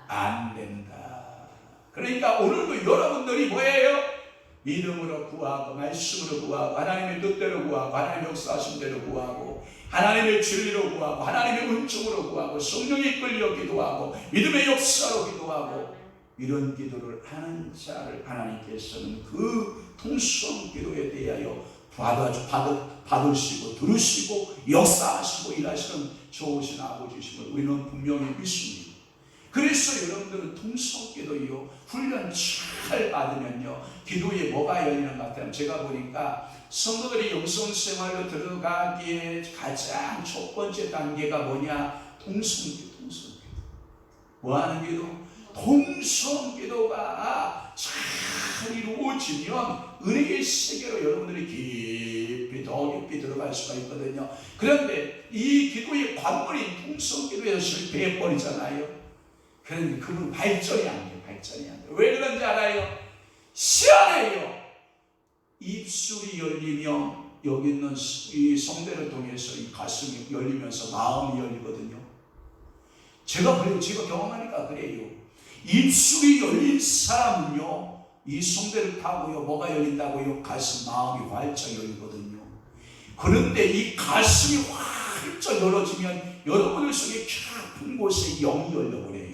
안 된다. 그러니까 오늘도 여러분들이 뭐예요? 믿음으로 구하고 말씀으로 구하고 하나님의 뜻대로 구하고 하나님의 역사하신 대로 구하고 하나님의 진리로 구하고 하나님의 은총으로 구하고 성령이 끌려 기도하고 믿음의 역사로 기도하고 이런 기도를 하는 자를 하나님께서는 그 통성 기도에 대하여 받으시고 들으시고 역사하시고 일하시는 좋으신 아버지심을 우리는 분명히 믿습니다. 그래서 여러분들은 통성기도요 훈련 잘 받으면요 기도에 뭐가 열리는 것 같아요. 제가 보니까 성도들이 영성생활로 들어가기에 가장 첫 번째 단계가 뭐냐? 통성기도. 뭐하는 기도? 통성기도가 잘 이루어지면 은혜의 세계로 여러분들이 깊이 더 깊이 들어갈 수가 있거든요. 그런데 이 기도의 관문인 통성기도에서 실패해버리잖아요. 그런데 그분 발전이 안 돼요. 왜 그런지 알아요? 시원해요. 입술이 열리면 여기 있는 이 성대를 통해서 이 가슴이 열리면서 마음이 열리거든요. 제가 경험하니까 그래요. 입술이 열린 사람은요 이 성대를 타고요 뭐가 열린다고요? 가슴 마음이 활짝 열리거든요. 그런데 이 가슴이 활짝 열어지면 여러분들 속에 깊은 곳에 영이 열려버려요.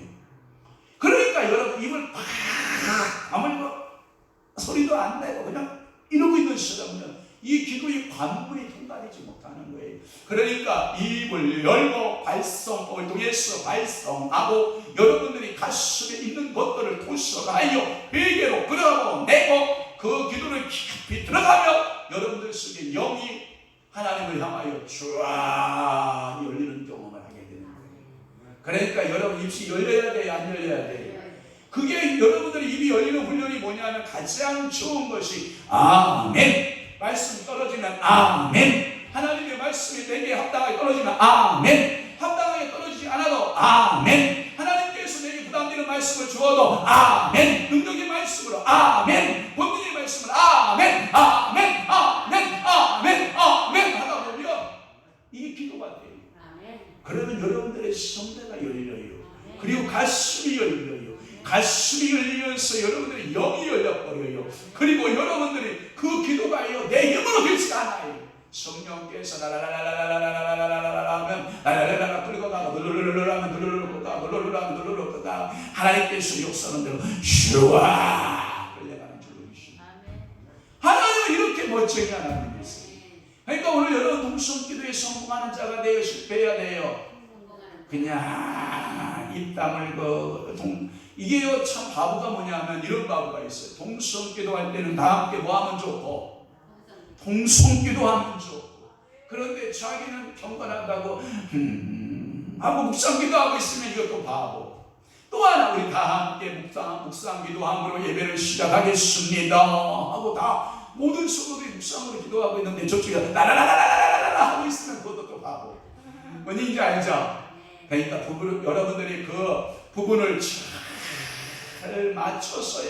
그러니까 여러분 입을 팍 아무리 소리도 안 내고 그냥 이러고 있는 사람은 이 기도의 관문이 통과되지 못하는 거예요. 그러니까 입을 열고 발성을 통해서 발성하고 여러분들이 가슴에 있는 것들을 토설하여 회개로 끌어내고 그 기도를 깊이 들어가면 여러분들 속에 영이 하나님을 향하여 쫙 열리는 경험을 하게 되는 거예요. 그러니까 여러분 입이 열려야 돼요? 안 열려야 돼요? 그게 여러분들의 입이 열리는 훈련이 뭐냐면 가장 좋은 것이 아멘. 말씀이 떨어지면 아멘. 하나님의 말씀이 내게 합당하게 떨어지면 아멘. 합당하게 떨어지지 않아도 아멘. 하나님께서 내게 부담되는 말씀을 주어도 아멘. 능력의 말씀으로 아멘. 권능의 말씀으로 아멘. 아멘. 아멘. 아멘. 아멘 하다 보면 이게 기도가 돼요. 그러면 여러분들의 성대가 열려요. 그리고 가슴이 열려요. 가슴이 열리면서 여러분들의 영이 열려버려요. 그리고 여러분들이 그 기도가요 내 힘으로 되지 않아요. 성령께서 라라라라라라라라라라라 하면 라라라라라 끌고 가고 누르르르르 하면 누르르르 가고 누르르르 하면 누르르르 가고 하나님께서 역사하는 대로 슈아 끌려가는 줄로 믿습니다. 하나님은 이렇게 멋쟁이 하나님이세요. 그러니까 오늘 여러분 동성기도에 성공하는 자가 되어 실패해야 돼요. 그냥 입 다물고 이게요 참 바보가 뭐냐면 이런 바보가 있어요. 동성기도 할 때는 다 함께 뭐 하면 좋고 동성기도 하면 좋고, 그런데 자기는 경건한다고 하고 묵상기도 하고 있으면 이것도 바보. 또 하나 우리 다 함께 묵상기도 함으로 예배를 시작하겠습니다 하고 다 모든 성도들이 묵상으로 기도하고 있는데 저쪽에 라라라라라라라 하고 있으면 그것도 또 바보. 뭔지 알죠? 그러니까 여러분들이 그 부분을 잘 맞춰서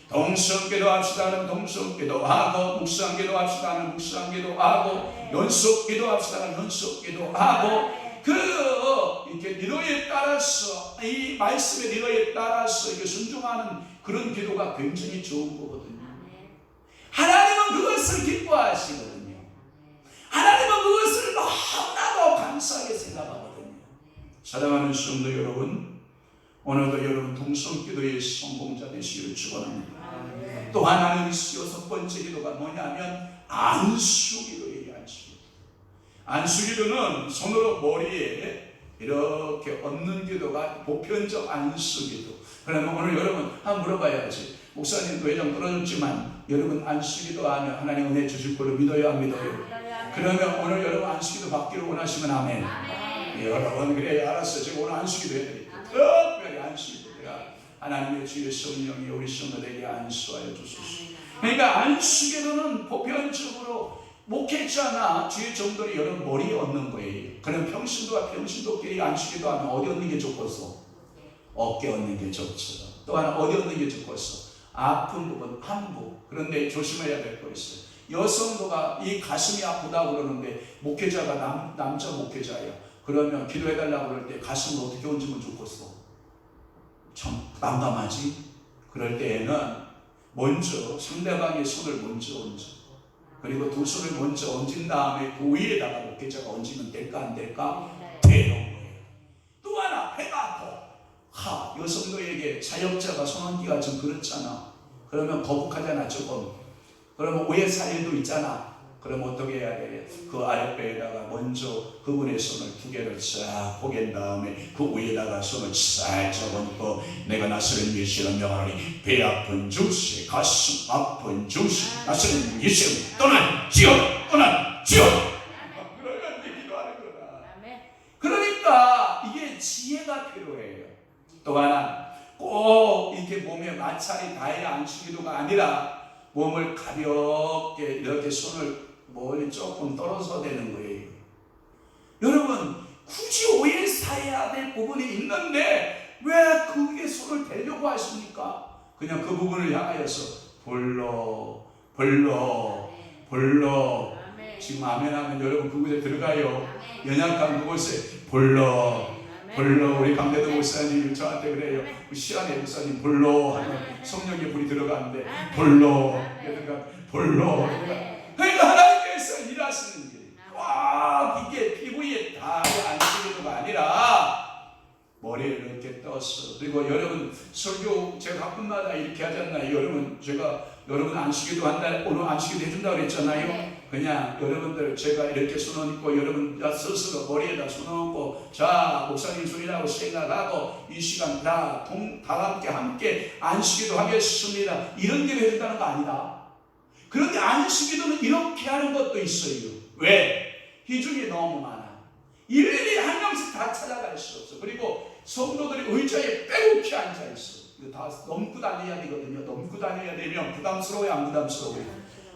동성기도 합시다는 동성기도 하고, 묵상기도 합시다는 묵상기도 하고, 연속기도 합시다는 연속기도 하고, 이렇게 리더에 따라서, 이 말씀의 리더에 따라서 이게 순종하는 그런 기도가 굉장히 좋은 거거든요. 하나님은 그것을 기뻐하시거든요. 하나님은 그것을 너무나도 감사하게 생각하거든요. 사랑하는 성도 여러분, 오늘도 여러분 동성기도의 성공자 되시기를 축원합니다. 또 하나는 여섯 번째 기도가 뭐냐면 안수기도예요. 안수기도는 손으로 머리에 이렇게 얹는 기도가 보편적 안수기도. 그러면 오늘 여러분 한번 물어봐야지. 목사님 회장 떨어졌지만 여러분 안수기도 하면 하나님 은혜 주실 걸로 믿어요, 안 믿어요? 그러면 오늘 여러분 안수기도 받기를 원하시면 아멘. 여러분 그래 알았어요. 제가 오늘 안수기도 해드릴게요. 특별히 안수기도 하나님의 주의 성령이 우리 성도들에게 안수하여 주소서. 그러니까 안수기도는 보편적으로 목회자나 주의 종들이 여러분 머리에 얹는 거예요. 그럼 평신도와 평신도끼리 안수기도 하면 어디 얹는 게 좋겠어? 어깨 얹는 게 좋죠. 또 하나 어디 얹는 게 좋겠어? 아픈 부분, 한부. 그런데 조심해야 될 거 있어요. 여성도가 이 가슴이 아프다고 그러는데 목회자가 남자 목회자야. 그러면 기도해달라고 그럴 때 가슴을 어떻게 얹으면 좋겠어? 참 난감하지? 그럴 때에는 먼저 상대방의 손을 먼저 얹어. 그리고 두 손을 먼저 얹은 다음에 그 위에다가 목회자가 얹으면 될까 안 될까? 되는 거예요. 또 하나 배가 아파. 여성도에게 사역자가 손 얹기가 좀 그렇잖아. 그러면 거북하잖아 조금. 그러면 오해 사일도 있잖아. 그럼 어떻게 해야 돼? 그 아랫배에다가 먼저 그분의 손을 두 개를 싹 포갠 다음에 그 위에다가 손을 살짝 얹고 내가 나서는 예수를 명하노니 배 아픈 주시 가슴 아픈 주시 나서는 예수를 떠나지어 그러면 이제 기도하는 거다. 그러니까 이게 지혜가 필요해요. 또 하나 꼭 이렇게 몸에 마찰이 닿아야 안수기도가 아니라 몸을 가볍게 이렇게 손을 멀리 조금 떨어서 되는 거예요. 여러분 굳이 오해 사야 될 부분이 있는데 왜 그게 손을 대려고 하십니까? 그냥 그 부분을 향하여서 불러 지금 아멘 하면 여러분 그곳에 들어가요. 연약한 그곳에 불러 우리 강대도 목사님 저한테 그래요. 시안의 목사님 불러 하면 성령의 불이 들어가는데 불러 그러니까 하나님께서 일하시는 게 이게 피부에 다 안수기도가 아니라 머리에 이렇게 떠서. 그리고 여러분 설교 제가 가끔마다 이렇게 하잖아요. 여러분 안수기도 한다, 오늘 안수기도 해준다고 그랬잖아요. 그냥 여러분들 제가 이렇게 손 얹고 여러분 스스로 머리에다 손 얹고 자 목사님 손이라고 생각하고 이 시간 다 함께 안수기도 하겠습니다. 이런 게 해준다는 거 아니다. 그런데 안수기도는 이렇게 하는 것도 있어요. 왜? 비중이 너무 많아. 일일이 한 명씩 다 찾아갈 수 없어. 그리고 성도들이 의자에 빼곡히 앉아있어. 이거 다 넘고 다녀야 되거든요. 넘고 다녀야 되면 부담스러워요, 안 부담스러워요?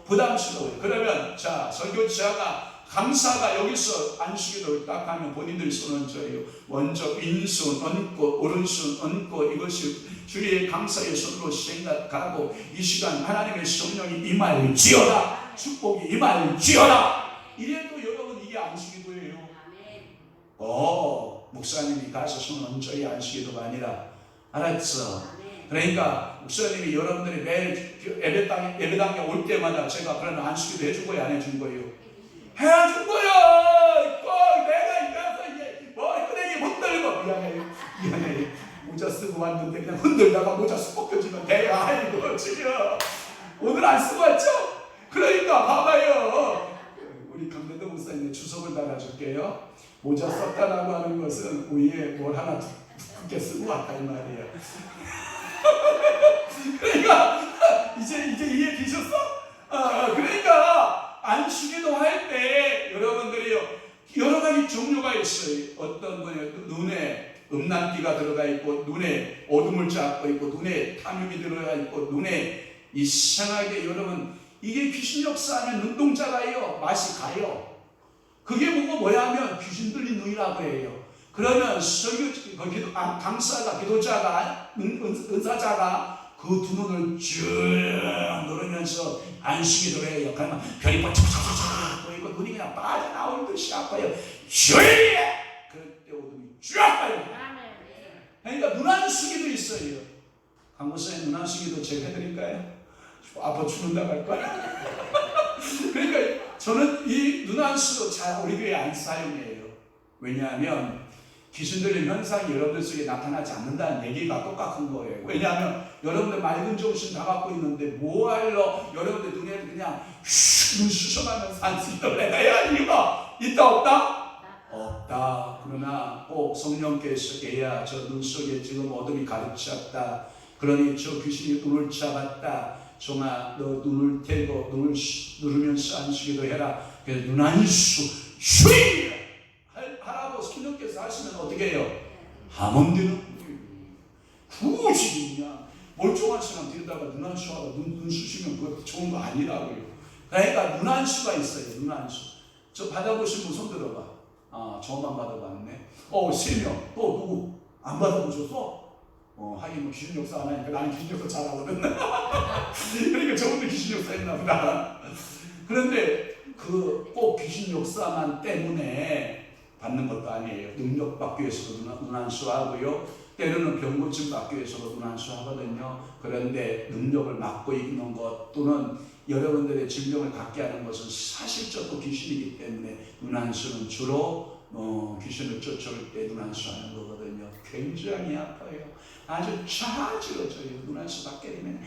부담스러워요. 그러면 자 설교자가 강사가 여기서 안수기도를 딱 하면 본인들이 손 얹어요. 먼저 왼손 얹고 오른손 얹고 이것이 주의 강사의 손으로 생각하고 이 시간 하나님의 성령이 임할지어다, 축복이 임할지어다. 이래도 여러분 이게 안수기도예요. 목사님이 가서 손 얹어야 안수기도가 아니라. 알았어? 그러니까 목사님이 여러분들이 매일 예배당에 올 때마다 제가 그런 안수기도 해준 거예요, 안 해준 거예요? 해준 거야. 꼭 내가 이가서 이제 흔들기 못 들고 미안해 모자 쓰고 왔는데 그냥 흔들다가 모자 쑥 벗겨지면 돼요. 아이고 지금 오늘 안 쓰고 왔죠? 그러니까 봐봐요. 우리 강대 줄게요. 모자 썼다라고 하는 것은 위에 뭘 하나 두껍게 쓰고 왔다 이 말이에요. 그러니까 이제 이해되셨어? 그러니까 안식일도 할 때 여러분들이요 여러 가지 종류가 있어요. 어떤 거냐 눈에 음란기가 들어가 있고 눈에 어둠을 잡고 있고 눈에 탐욕이 들어가 있고 눈에 이상하게 여러분 이게 귀신 역사하면 눈동자가요 맛이 가요. 그게 보고 뭐야 하면 귀신 들린 눈이라고 해요. 그러면 강사가 기도자가 은사자가 그 두 눈을 쭉 누르면서 안식이 들어요. 그러면 별이 번쩍번쩍 보이고 눈이 그냥 빠져나올 듯이 아파요. 주의! 그럴 때 어둠이 쫙 빠져요. 그러니까 눈안수기도 있어요. 강목사님 눈안수기도 제가 해드릴까요? 아파 죽는다고 할 거야. 그러니까 저는 이 눈안수도 잘 우리 교회에 안 사용해요. 왜냐하면 귀신 들린 현상이 여러분들 속에 나타나지 않는다는 얘기가 똑같은 거예요. 왜냐하면 여러분들 맑은 정신 다 갖고 있는데 뭐하러 여러분들 눈에 그냥 눈 쑤셔가면서 안 쓰려고 해야 이유가 있다 없다? 없다. 그러나 꼭 성령께서 얘야 저 눈 속에 지금 어둠이 가득 찼다. 그러니 저 귀신이 눈을 잡았다. 종아 너 눈을 떼고 눈을 누르면서 안수기도 해라. 그래서 눈안수 슈이 하라고 성령께서 하시면 어떻게 해요? 하면 되는 굳이 그냥 멀쩡한 사람 데려다가 눈안수하다 눈 쑤시면 그것도 좋은 거 아니라고요. 그러니까 눈안수가 있어요. 눈안수. 저 받아보신 분 손 들어봐. 저만 받아봤네. 3명. 또 누구? 안 받아보셨어? 하긴 뭐 귀신 역사 안 하니까 나는 귀신 역사 잘 알거든. 그러니까 저분도 귀신 역사 했나 보다. 그런데 꼭 귀신 역사만 때문에 받는 것도 아니에요. 능력 받기 위해서도 눈안수하고요. 때로는 병 고침 받기 위해서도 눈안수하거든요. 그런데 능력을 맡고 있는 것 또는 여러분들의 질병을 갖게 하는 것은 사실적으로 귀신이기 때문에 눈안수는 주로 귀신을 쫓아올 때 눈안수하는 거거든요. 굉장히 아파요. 아주 좌지러져요. 눈안수 받게 되면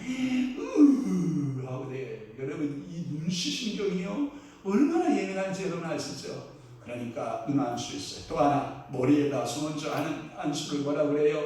하고 돼요. 여러분 이 눈시신경이요 얼마나 예민한지 여러분 아시죠? 그러니까 눈안수 있어요. 또 하나 머리에다 손 얹어 하는 안수를 뭐라 그래요?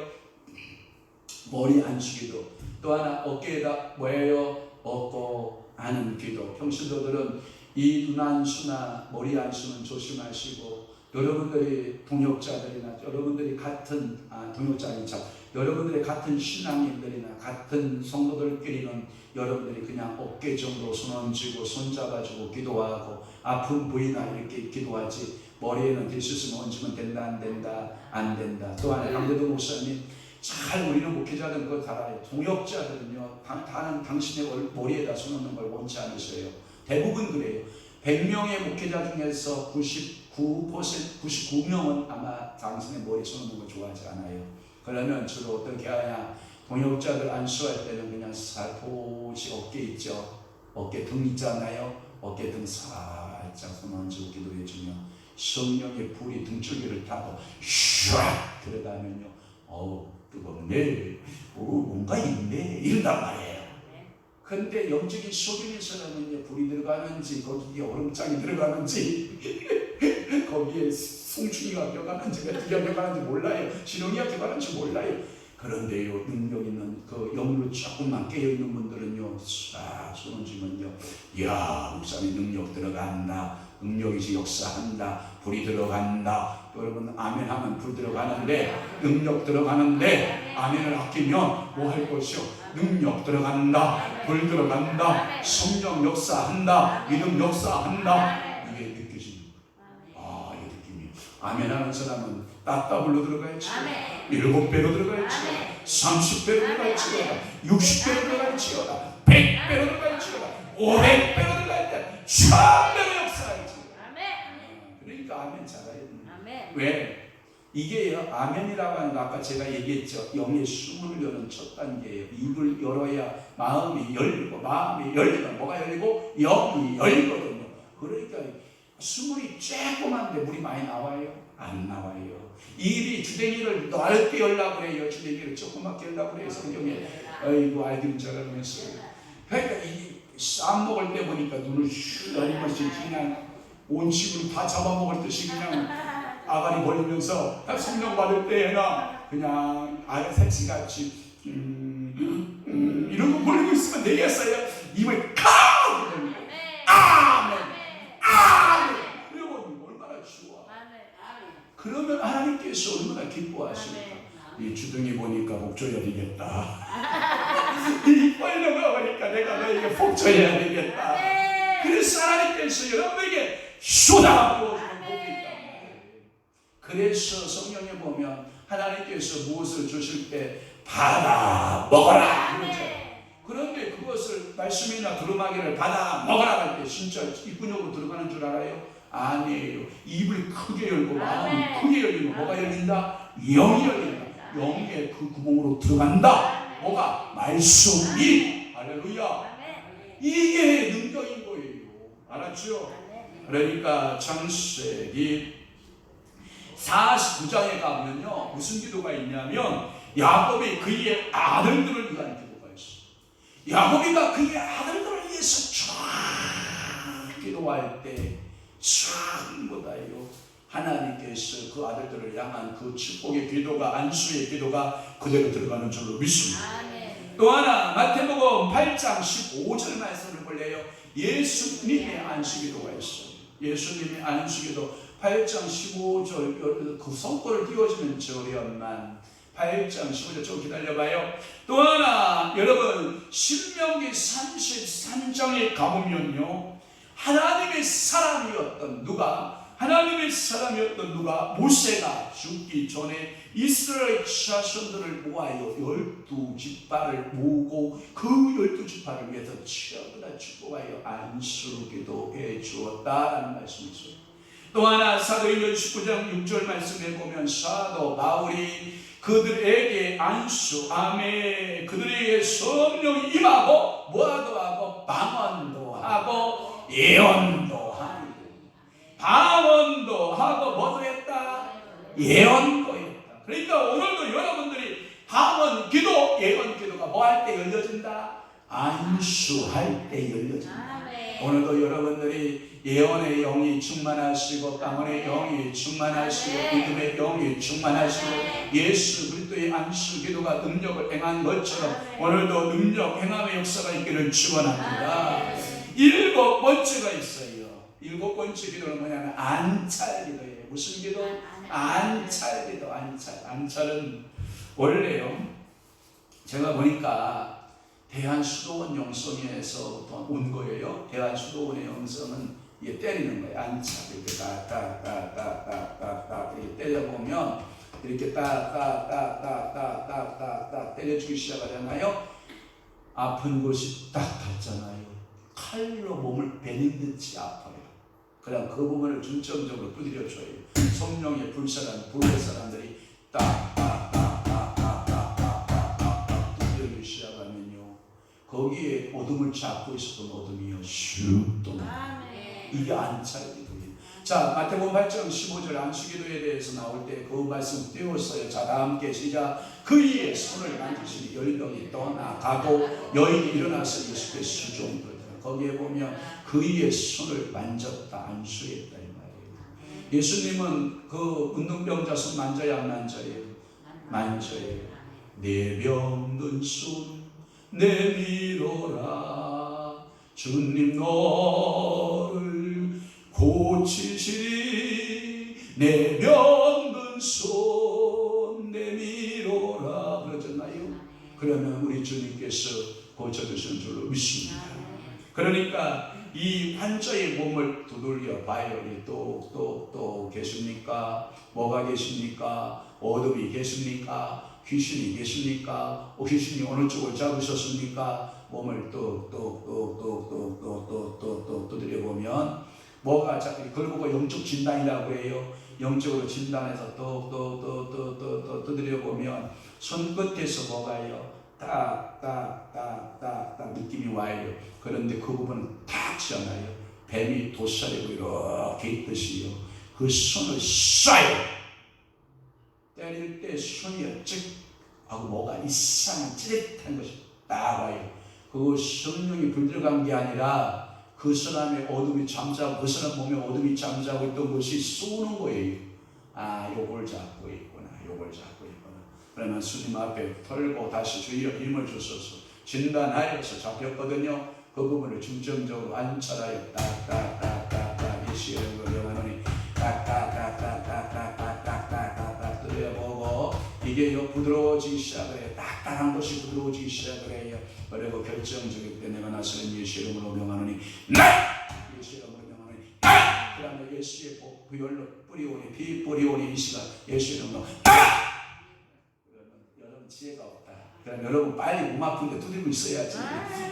머리 안수기도. 또 하나 어깨에다 뭐예요? 얻고 하는 기도. 평신도들은 이 눈안수나 머리 안수는 조심하시고 여러분들이 동역자들이나 여러분들이 같은 동역자인 자 여러분들이 같은 신앙인들이나 같은 성도들끼리는 여러분들이 그냥 어깨 정도 손 얹고 손 잡아주고 기도하고 아픈 부위나 이렇게 기도하지 머리에는 될 수 있으면 얹으면 된다 안 된다 안 된다. 또 하나 강대도 목사님 잘 우리는 목회자들은 그걸 다 알아요. 동역자들은요 다는 당신의 머리에다 손 얹는 걸 원치 않으셔요. 대부분 그래요. 100명의 목회자 중에서 99명은 아마 당신의 머리에 손 얹는 걸 좋아하지 않아요. 그러면 주로 어떻게 하냐? 동역자들 안수할 때는 그냥 살포시 어깨 있죠. 어깨 등 있잖아요. 어깨 등 살짝 손 얹고 기도해주면 성령의 불이 등줄기를 타고 슈악 들어가면요. 뜨겁네. 뭔가 있네. 이런단 말이에요. 근데 영적인 속임인 사람은요 불이 들어가는지 거기에 얼음장이 들어가는지 거기에 송충이가 껴가는지 메뚜기가 껴가는지 몰라요. 지렁이가 껴가는지 몰라요. 그런데요 능력 있는 그 영으로 조금만 깨어있는 분들은요 싹 손을 쥐면요 이야 목사님 능력 들어간다. 능력이 역사한다. 불이 들어간다. 여러분 아멘 하면 불 들어가는데 능력 들어가는데 아멘을 아끼면 뭐 할 것이요? 능력 들어간다. 불 들어간다. 성령 역사한다. 믿음 역사한다. 이게 느껴집니다. 이 느낌이. 아멘 하는 사람은 따따블로 들어가야지. 7배로 들어가야지. 30배로 들어가야지. 60배로 들어가야지. 100배로 들어가야지. 500배로 들어가야지. 1000배로 역사하야지. 그러니까 아멘 잘해야 됩니다. 왜? 이게요 아멘이라고 하는 거 아까 제가 얘기했죠. 영의 숨을 여는 첫 단계예요. 입을 열어야 마음이 열리고 마음이 열리면 뭐가 열리고 영이 열리거든요. 그러니까 숨이 쬐꼬만데 물이 많이 나와요? 안 나와요. 입이 주댕이를 넓게 열라고 해요. 주댕이를 조그맣게 열라고 해요. 성경에 아이고 알기는 잘하면서 그러니까 이 쌈 먹을 때 보니까 눈을 슉 열리면서 그냥 온 집을 다 잡아먹을 듯이 그냥 아가리 벌리면서 성령 받을 때나 그냥 아가 색시같이 이런 거 벌리고 있으면 되겠어요? 입을 칵! 아멘! 아멘! 여러분 얼마나 좋아. 그러면 하나님께서 얼마나 기뻐하십니까? 이 주둥이 보니까 복줘야 되겠다. 이 빨리 넘어가니까 내가 너에게 복줘야 되겠다. 그래서 하나님께서 여러분에게 쏟아 부어주는 복이 있다. 그래서 성경에 보면 하나님께서 무엇을 주실 때 받아 먹어라 그러죠. 그런데 그것을 말씀이나 두루마기를 받아 먹어라 할 때 진짜 입구녕으로 들어가는 줄 알아요? 아니에요. 입을 크게 열고 마음을 크게 열리면 뭐가 열린다? 영이 열린다. 영의 그 구멍으로 들어간다. 뭐가? 말씀이. 할렐루야. 이게 능력인 거예요. 알았죠? 그러니까 창세기 49장에 가면요 무슨 기도가 있냐면 야곱이 그의 아들들을 위한 기도가 있어요. 야곱이가 그의 아들들을 위해서 쫙 기도할 때 전부다요 하나님께서 그 아들들을 향한 그 축복의 기도가 안수의 기도가 그대로 들어가는 줄로 믿습니다. 또 하나 마태복음 8장 15절 말씀을 볼래요. 예수님의 안수기도가 있어요. 예수님의 안수기도 8장 15절 그 손골을 띄워주는 절에만 8장 15절 좀 기다려봐요. 또 하나 여러분 신명기 33장에 가보면요 하나님의 사람이었던 누가 모세가 죽기 전에 이스라엘 자손들을 모아요 12지파를 모으고 그 12지파를 위해서 치열하게 축복하여 안수기도 해주었다라는 말씀이 있어요. 또 하나 사도행전 19장 6절 말씀에 보면 사도 바울이 그들에게 안수 아멘 그들에게 성령이 임하고 뭐하도 하고 방언도 하고 예언도 하고 방언도 하고 뭐도 했다? 예언도 했다. 그러니까 오늘도 여러분들이 방언 기도 예언 기도가 뭐 할 때 열려진다? 안수할 때 열려진다. 오늘도 여러분들이 예언의 영이 충만하시고 방언의 영이 충만하시고 믿음의 영이 충만하시고 예수 그리스도의 안수 기도가 능력을 행한 것처럼 오늘도 능력 행함의 역사가 있기를 축원합니다. 7번째가 있어요. 7번째 기도는 뭐냐면 안찰 기도예요. 무슨 기도? 안찰 기도. 안찰은 원래요 제가 보니까 대한수도원 영성에서부터 온 거예요. 대한수도원의 영성은 이게 때리는 거예요. 안착 이렇게 따따따따따따따 이렇게 때려보면 이렇게 따따따따따따따 때려주기 시작하잖아요. 아픈 곳이 딱 닿잖아요. 칼로 몸을 베는 듯이 아파요. 그냥 그 부분을 중점적으로 두드려줘요. 성령의 불사람 사람들이 따따따따따따따 두드려주기 시작하면요 거기에 어둠을 잡고 있었던 어둠이요 슉 떠나. 이게 안찰기도예요. 자 마태복음 8장 15절 안수기도에 대해서 나올 때 그 말씀 띄웠어요. 자 다 함께 시작. 그의 손을 만지시니 열병이 떠나가고 여인이 일어나서 예수께 수종을 거기에 보면 그의 손을 만졌다 안수했다 이 말이에요. 예수님은 그 운동병자 손 만져야 안 만져요? 만져요. 내 병든 손 내밀어라 주님 너를 고치시리 내 병든 손 내밀어라 그러잖아요. 그러면 우리 주님께서 고쳐주시는 줄로 믿습니다. 그러니까 이 환자의 몸을 두들려 봐요. 또 계십니까? 뭐가 계십니까? 어둠이 계십니까? 귀신이 계십니까? 귀신이 어느 쪽을 잡으셨습니까? 몸을 또 두드려보면 뭐가 자꾸 그걸 보고 영적 진단이라고 해요. 영적으로 진단해서 또 두드려보면 손끝에서 뭐가요? 딱 느낌이 와요. 그런데 그 부분은 딱 튀어나와요. 뱀이 돛살이고 이렇게 있듯이요. 그 손을 쏴요. 때릴 때 손이 쭉 하고 뭐가 이상한 찌릿한 것이 딱 와요. 그 성령이 불들어간 게 아니라 그 사람의 어둠이 잠자고 그 사람 몸에 어둠이 잠자고 있던 것이 쏘는 거예요. 아, 요걸 잡고 있구나. 요걸 잡고 있구나. 그러면 주님 앞에 털고 다시 주여 힘을 주셔서 진단하여서 잡혔거든요. 그 부분을 중점적으로 안찰하여 딱딱딱딱딱 예시를 명하노니 딱딱딱딱딱딱딱딱딱 뜯어보고 이게 부드러워지기 시작을 해요. 딱딱한 것이 부드러워지기 시작을 해요. 그리고 결정적일 때 내가 나서는 예수 이름으로 명하노니 예수 이름으로 명하노니 그 다음에 예수의 부열로 뿌리오니 피 뿌리오니 이 시간 예수 이름으로 여러분 지혜가 없다. 그럼 여러분 빨리 몸 아픈데 두드리고 있어야지.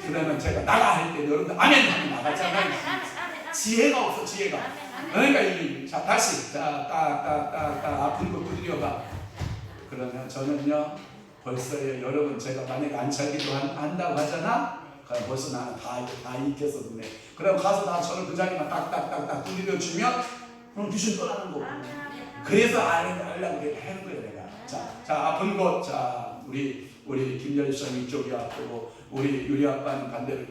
그러면 제가 나가 할 때 여러분들 아멘 하면 나가잖아요. 지혜가 없어. 지혜가. 그러니까 자 다시 딱딱딱딱 아픈 거 두드려봐. 그러면 저는요 벌써요 여러분 제가 만약에 안찰기도 한다고 하잖아. 그럼 벌써 나는 다 익혔었네. 그럼 가서 저는 그 자리만 딱딱딱딱 두드려 주면 그럼 귀신 떠나는 거고. 그래서 알려고 하는 거예요 내가. 자 아픈 것. 자 우리 김열선 이쪽이 아프고 우리 유리 아빠는 반대로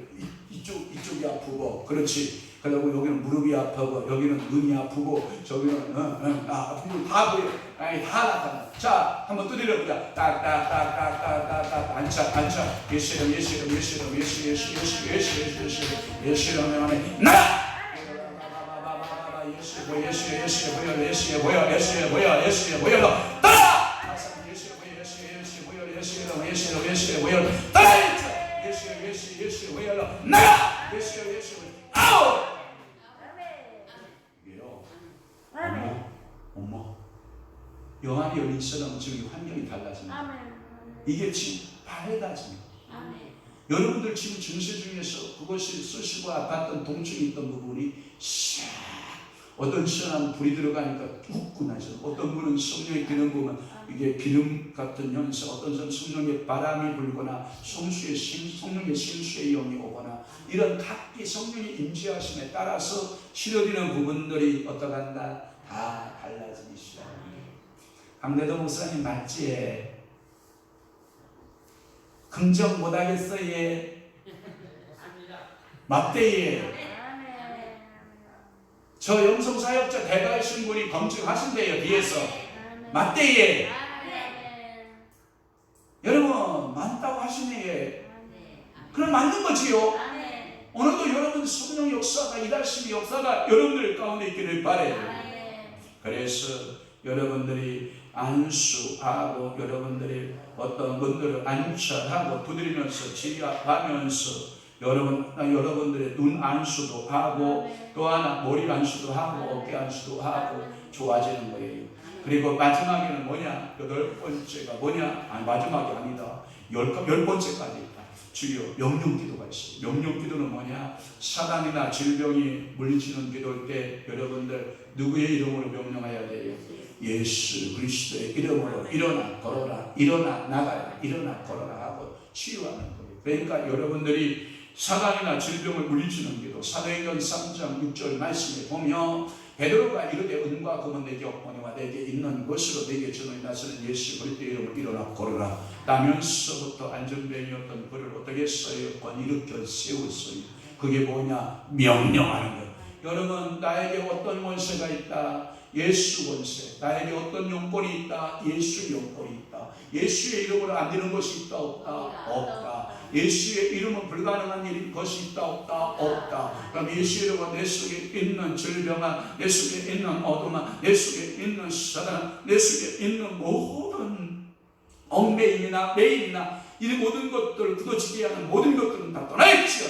이쪽이 아프고 그렇지. 그리고 여기는 무릎이 아프고 여기는 눈이 아프고 저기는 아픈 거 다 보여. 아니 다 나타나. 자 한번 두드려보자. 딱딱딱딱딱딱 안차 예수름 명하네 나 예수의 보여 따라 예수의 보여 따라 예수의 보여 나가 예수의 아우 이게요 어머 영안이 열린 사람은 지금 환경이 달라집니다. 이게 지금 밝아집니다. 여러분들 지금 증세 중에서 그것이 쓰시고 아팠던 통증이 있던 부분이 어떤 시원한 불이 들어가니까 후끈하죠. 어떤 분은 성령의 기름 보면 이게 기름 같은 현상, 어떤 사람은 성령의 바람이 불거나 성령의 심수의 영이 오거나 이런 각기 성령의 임재하심에 따라서 치료되는 부분들이 어떠한다? 다 달라지기 시작합니다. 강대도 목사님 맞지? 긍정 못하겠어 얘? 맞대 얘? 저 영성사역자 대가이신 분이 검증하신대요 뒤에서. 맞대 얘? 여러분 맞다고 하시네 얘. 그럼 맞는 거지요. 오늘도 여러분 성령 역사가 일하심의 역사가 여러분들 가운데 있기를 바래요. 그래서 여러분들이 안수하고 여러분들이 어떤 분들을 안찰하고 두드리면서 치료하면서 여러분들의 눈 안수도 하고 또 하나 머리 안수도 하고 어깨 안수도 하고 좋아지는 거예요. 그리고 마지막에는 뭐냐? 8번째가 뭐냐? 아니 마지막이 아니다. 10번째까지 있다. 주여 명령기도가 있어요. 명령기도는 뭐냐? 사단이나 질병이 물리치는 기도일 때 여러분들 누구의 이름으로 명령해야 돼요? 예수 그리스도의 이름으로 일어나 걸어라, 일어나 나가라, 일어나 걸어라 하고 치유하는 거예요. 그러니까 여러분들이 사단이나 질병을 물리치는 기도 사도행전 3장 6절 말씀에 보면 베드로가 이르되 은과 금은 내게 없거니와 내게 있는 것으로 내게 전하여 나서는 예수 그리스도의 이름으로 일어나 걸어라 라면서부터 안전병이었던 그를 어떻게 했어요? 일으켜 세웠어요. 그게 뭐냐? 명령하는 거예요. 여러분 나에게 어떤 원수가 있다? 예수 원수. 나에게 어떤 용건이 있다? 예수 용건이 있다. 예수의 이름으로 안 되는 것이 있다 없다? 없다. 예수의 이름은 불가능한 것이 있다 없다? 없다. 그럼 예수의 이름은 내 속에 있는 질병아, 내 속에 있는 어둠아, 내 속에 있는 사단, 내 속에 있는 모든 얽매임이나 매임이나 이 모든 것들을 굳어지게 하는 모든 것들은 다 떠나야지요.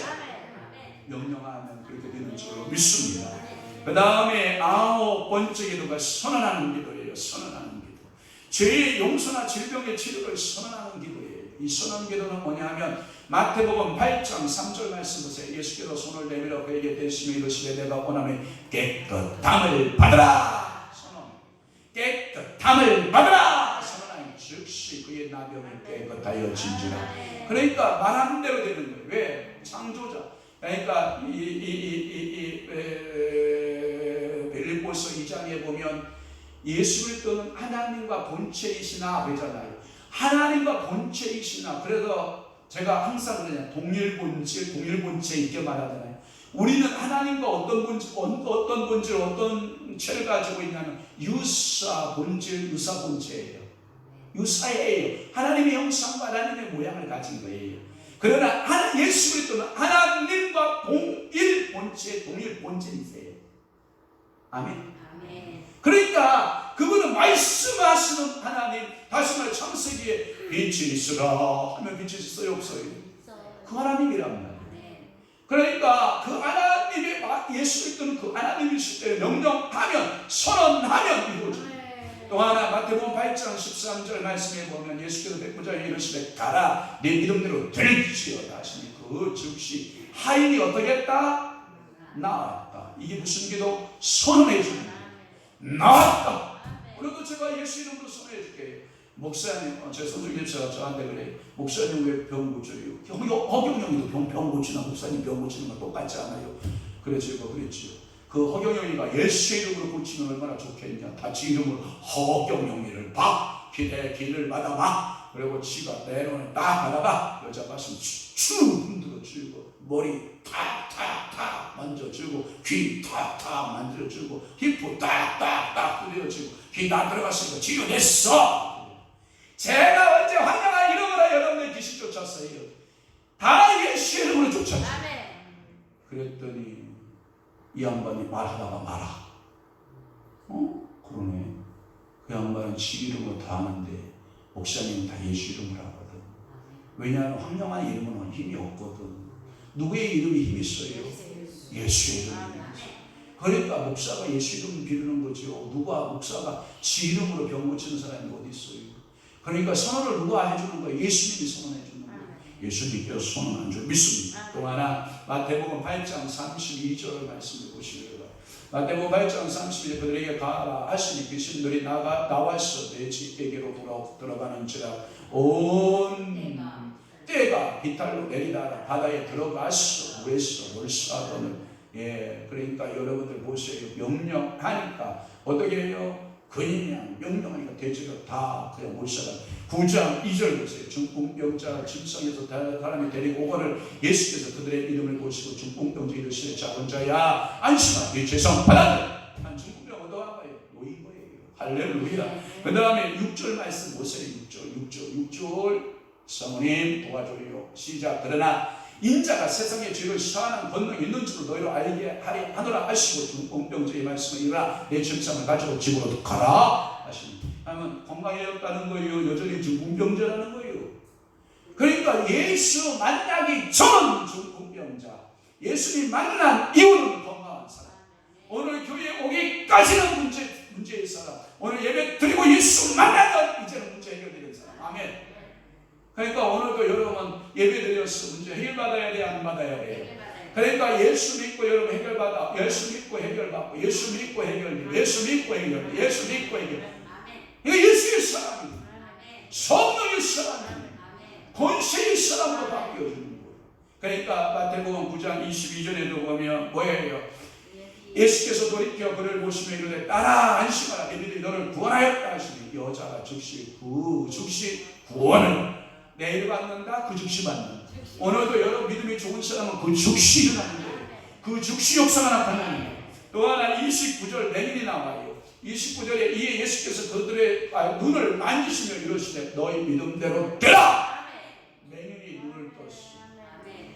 명령하면 그렇게 되는 줄로 믿습니다. 그 다음에 9번째 기도가 선언하는 기도예요. 선언하는 기도. 죄의 용서나 질병의 치료를 선언하는 기도예요. 이 선언 기도는 뭐냐면 마태복음 8장 3절 말씀 보세요. 예수께서 손을 내밀어 그에게 대시며 이르시되 내가 원하면 깨끗함을 받으라. 선언. 깨끗함을 받으라. 선언하니 즉시 그의 나병이 깨끗하여 진지라. 그러니까 말하는 대로 되는 거예요. 왜? 창조자. 그러니까 빌립보서 2장에 보면 예수 그리스도는 하나님과 본체이시나 그러잖아요. 하나님과 본체이시나. 그래서 제가 항상 그냥 동일본체 있게 말하잖아요. 우리는 하나님과 어떤 본질, 어떤 죄를 가지고 있냐면 유사 본질이에요. 유사예요. 하나님의 형상과 하나님의 모양을 가진 거예요. 그러나 예수 그리스도는 하나님과 동일 본질이세요. 아멘. 그러니까 그분은 말씀하시는 하나님, 다시 말해 창세기에 빛이 있으라 하면 빛이 있어요, 없어요? 그 하나님이란 말이에요. 그러니까 그 하나님의 예수 그리스도는 그 하나님이실 때 명령하면, 선언하면 이루어져요. 또 하나 마태복음 8장 13절 말씀에 보면 예수께서 백부장에게 이르시되 가라 내 믿음대로 될지어다 하시니 그 즉시 하인이 어떻게 했다? 나았다. 이게 무슨 기도? 선언해 주는 거예요. 나왔다. 그리고 제가 예수 이름으로 선언해 줄게요. 목사님, 제 손주님 제가 저한테 그래요. 목사님 왜 병 고쳐요? 허경영이도 병 고치나 목사님 병 고치는 거 똑같지 않아요? 그랬지요. 그 허경영이가 예수 이름으로 고치면 얼마나 좋겠냐. 다치 이름으로 허경영이를 봐. 길을 받아봐. 그리고 지가 내려오는 딱 받아봐. 여자 가슴 축 흔들어주고 머리 탁탁탁 만져주고 귀 탁탁 만져주고 힙도 딱딱딱 들여주고 귀 다 들어갔으니까 치유됐어. 제가 언제 환영한 이름으로 여러분의 귀신 쫓았어요. 다 예수 이름으로 쫓았죠. 그랬더니 이 양반이 말하다가 말아. 그러네. 그 양반은 지 이름으로 다 하는데 목사님은 다 예수 이름으로 하거든. 왜냐하면 황영한 이름은 힘이 없거든. 누구의 이름이 힘이 있어요? 예수의 이름이 힘이 있어요. 그러니까 목사가 예수 이름을 비르는 거죠. 목사가 지 이름으로 병 고치는 사람이 어디 있어요? 그러니까 선언을 누가 해주는 거예요? 예수님이 선언해 주는 거예요. 예수님께서 선언한 줄 믿습니다. 또 하나 마태복음 8장 32절 말씀을 보시면 마태복음 8장 32절 그들에게 가라 하시니 귀신들이 나와서 내 집에게로 들어가는지라 온 때가 비탈로 내리다가 바다에 들어가서 물에서 몰사하거늘. 그러니까 여러분들 보세요. 명령하니까 어떻게 해요? 그냥 명령하니까 돼지가 다 그냥 몰사가. 9장 2절 보세요. 중풍병자 침상에서 사람이 데리고 오거늘 예수께서 그들의 이름을 보시고 중풍병자 이르시되 작은 자야 안심하라 네 죄상 받았네. 한 중풍병 어떠한 거예요? 놓인 거예요. 할렐루야. 그 다음에 6절 말씀 보세요. 6절 성모님 도와줘요. 시작. 그러나 인자가 세상의 죄를 사하는 권능이 있는 줄을 너희로 알게 하노라 하시고 중풍병자의 말씀을 이르라 내 증상을 가지고 집으로 가라 하시니. 하면 건강해졌다는 거예요. 여전히 중풍병자라는 거예요. 그러니까 예수 만나기 전 중풍병자, 예수님 만난 이후는 건강한 사람, 오늘 교회에 오기까지는 문제의 사람, 오늘 예배 드리고 예수 만나면 이제는 문제 해결되는 사람. 아멘. 그러니까 오늘도 여러분 예배 드려서 문제 해결받아야 돼, 안 받아야 돼? 그러니까 예수 믿고 여러분 해결받아. 예수 믿고 해결받고, 예수 믿고 해결, 예수 믿고 해결, 예수 믿고 해결. 이거 예수의 사람이에요. 성령의 사람이에요. 권세의 사람으로 바뀌어주는 거예요. 그러니까 마태복음 9장 22절에도 보면 뭐예요? 예수께서 돌이켜 그를 보시며 이르되 따라 안심하라 내 믿음이 너를 구원하였다 하시니 여자가 즉시 구원을 내일 받는다. 그 즉시 받는다. 오늘도 여러분 믿음이 좋은 사람은 그 즉시 일어나는 거예요. 그 즉시 역사가 나타나는 거예요. 또 하나 29절 내일이 나와요. 29절에 이에 예수께서 그들의 눈을 만지시며 이러시되 너희 믿음대로 되라. 맹인이 눈을 떴어.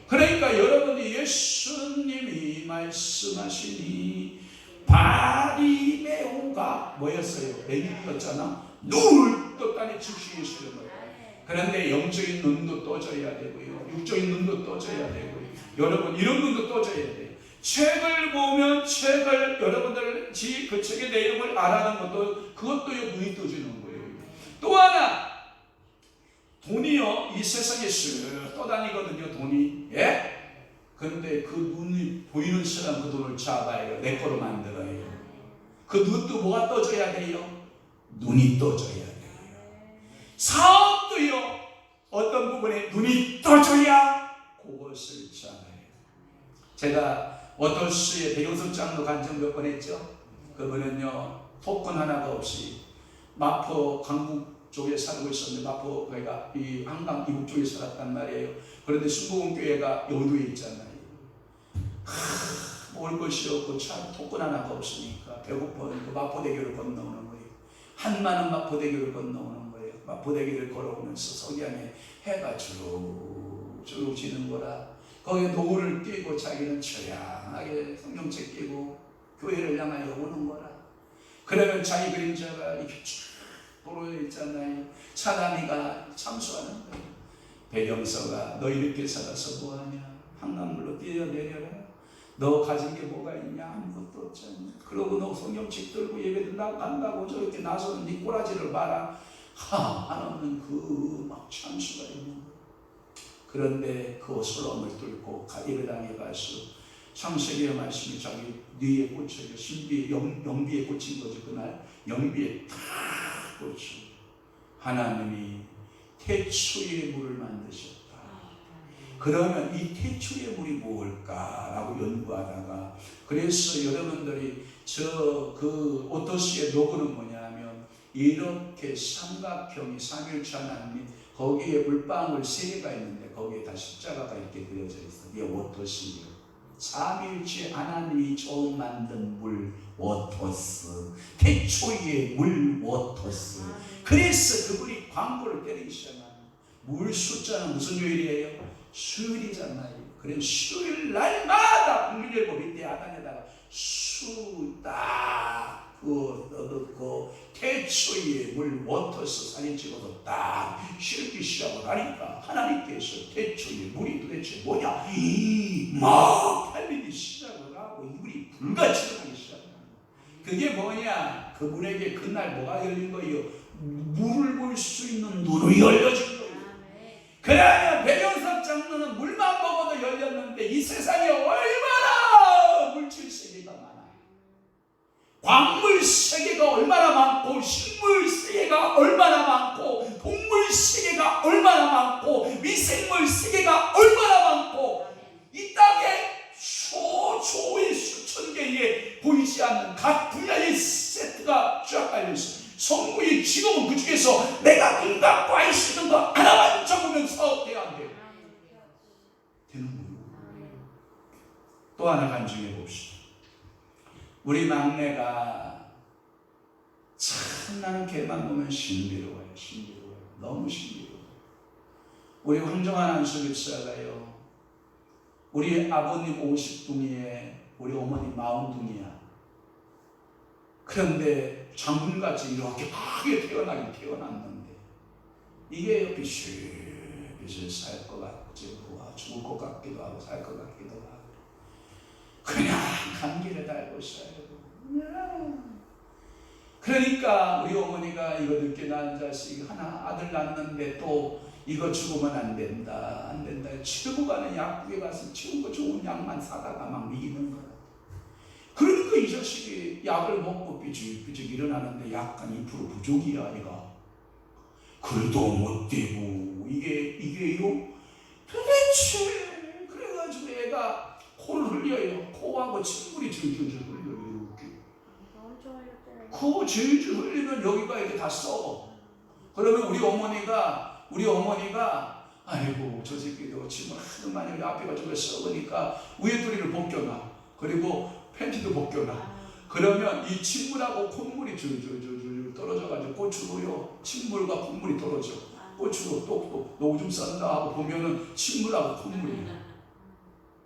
그러니까 여러분이 예수님이 말씀하시니 바리메오가 뭐였어요? 맹인이 떴잖아. 눈을 떴다니 즉시 예수를 거예요. 그런데 영적인 눈도 떠져야 되고요. 육적인 눈도 떠져야 되고요. 여러분 이런 눈도 떠져야 돼요. 책을 보면 여러분들 그 책의 내용을 알아는 그것도 눈이 떠지는 거예요. 또 하나 돈이요 이 세상에 쓱 떠다니거든요. 돈이. 그런데 그 눈이 보이는 사람 그 돈을 잡아요. 내 거로 만들어요. 그 눈도 뭐가 떠져야 돼요? 눈이 떠져야 돼요. 사업도요 어떤 부분에 눈이 떠져야 그것을 잡아요. 제가 워터스의 백영석 장로 간증 몇 번 했죠. 그분은요 폭군 하나가 없이 마포 강북 쪽에 살고 있었는데 마포 교회가 이 한강 이북 쪽에 살았단 말이에요. 그런데 순복음교회가 여의도에 있잖아요. 먹을 것이 없고 차 토큰 하나가 없으니까 배고파니까 마포대교를 건너오는 거예요. 한마는 마포대교를 건너오는 거예요. 마포대교를 걸어오면서 석양에 해가 주룩주룩 지는 거라 거기에 노을을 띄고 자기는 처량하게 성경책 끼고 교회를 향하여 오는 거라. 그러면 자기 그림자가 이렇게 쭉 도로에 있잖아요. 차단이가 참수하는 거예요. 배경서가 너 이렇게 살아서 뭐하냐. 한강물로 뛰어내려라. 너 가진 게 뭐가 있냐. 아무것도 없잖아. 그러고 너 성경책 들고 예배 나간다고 저렇게 나서는 네 꼬라지를 봐라. 한없는 그 막 참수가 있는 거예요. 그런데 그 소름을 뚫고 예배당에 가서 창세기의 말씀이 자기 뇌에 꽂혀요. 신비에 영비에 꽂힌 거죠. 그날 영비에 탁 꽂혀. 하나님이 태초의 물을 만드셨다. 그러면 이 태초의 물이 뭘까라고 연구하다가 그래서 여러분들이 그 오토시의 로고는 뭐냐면 이렇게 삼각형이 삼일체 하나님 거기에 물방울 3개가 있는데 거기에 다 십자가가 이렇게 그려져 있어. 이게 오토시예요. 삼일체 하나님이 처음 만든 물 워터스, 태초의 물 워터스. 그래서 그분이 광고를 때리기 시작하는 물 숫자는 무슨 요일이에요? 수요일이잖아요. 그럼 수요일 날마다 국민일보 밑에 하단에다가 수딱 넣고 태초의 물 워터스 사진 찍어서 딱 실기 시작을 하니까 하나님께서 태초의 물이 도대체 뭐냐 막 팔리기 시작을 하고 이불이 불같이 나기 시작을 하는 거예요. 그게 뭐냐? 그분에게 그날 뭐가 열린 거예요? 물을 볼 수 있는 눈이 열려진 거예요. 그래야 백영삼 장로는 물만 먹어도 열렸는데 이 세상에 얼마나 물질 세계가 많아요. 광물 세계가 얼마나 많고 식물 세계가 얼마나 많고 동물 세계가 얼마나 많고 미생물 세계가 얼마나 많고 이 땅에 수조의 수천 개의 보이지 않는 각 분야의 세트가 쫙 깔려있어요. 성부의 직업은 그 중에서 내가 눈 감고 할 수 있는 거 하나만 잡으면 사업돼야 안 돼요. 되는 거예요. 또 하나 간증해 봅시다. 우리 막내가 참 나는 걔만 보면 신비로워요. 신비로워요. 너무 신비로워요. 우리 황정한 안수교사가요. 우리 아버님 50둥이에 우리 어머니 40둥이야. 그런데 장군같이 이렇게 크게 태어났는데 이게 비실비실 살 것 같지도 하고 죽을 것 같기도 하고 살 것 같기도 하고 그냥 감기를 달고 살고. 그러니까 우리 어머니가 이거 늦게 낳은 자식 하나 아들 낳았는데 또 이거 죽으면 안 된다 안 된다 치우고 가는 약국에 가서 치우고 좋은 약만 사다가 막 미기는 거야. 그러니까 이 자식이 약을 먹고 삐죽삐죽 일어나는데 약간 2% 부족이야 얘가. 그래도 못 되고 이게요 도대체. 그래가지고 애가 코를 흘려요. 코하고 침물이 줄줄줄 흘려요. 이렇게 코 줄줄 흘리면 여기가 이렇게 다 썩어. 그러면 우리 어머니가 아이고 저 새끼도 침을 하도 많이 앞에가 좀 썩으니까 위에 뚜리를 벗겨놔. 그리고 팬티도 벗겨놔. 그러면 이 침물하고 콧물이 줄줄줄줄 떨어져가지고 고추로요 침물과 콧물이 떨어져. 고추로 똑똑 너 오줌 싼다 하고 보면은 침물하고 콧물이야.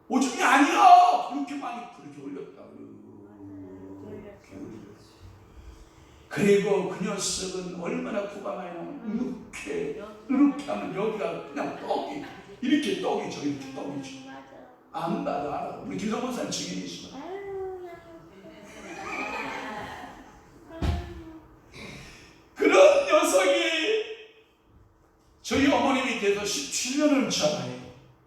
오줌이 아니야. 그렇게 많이 그렇게 흘렸다. 그리고 그 녀석은 얼마나 구강하냐면 이렇게 하면 여기가 그냥 떡이 이렇게 떡이죠. 이렇게 떡이죠. 안 봐도 알아. 우리 김성원사님 증인이시죠. 그런 녀석이 저희 어머니 밑에서 17년을 자라요.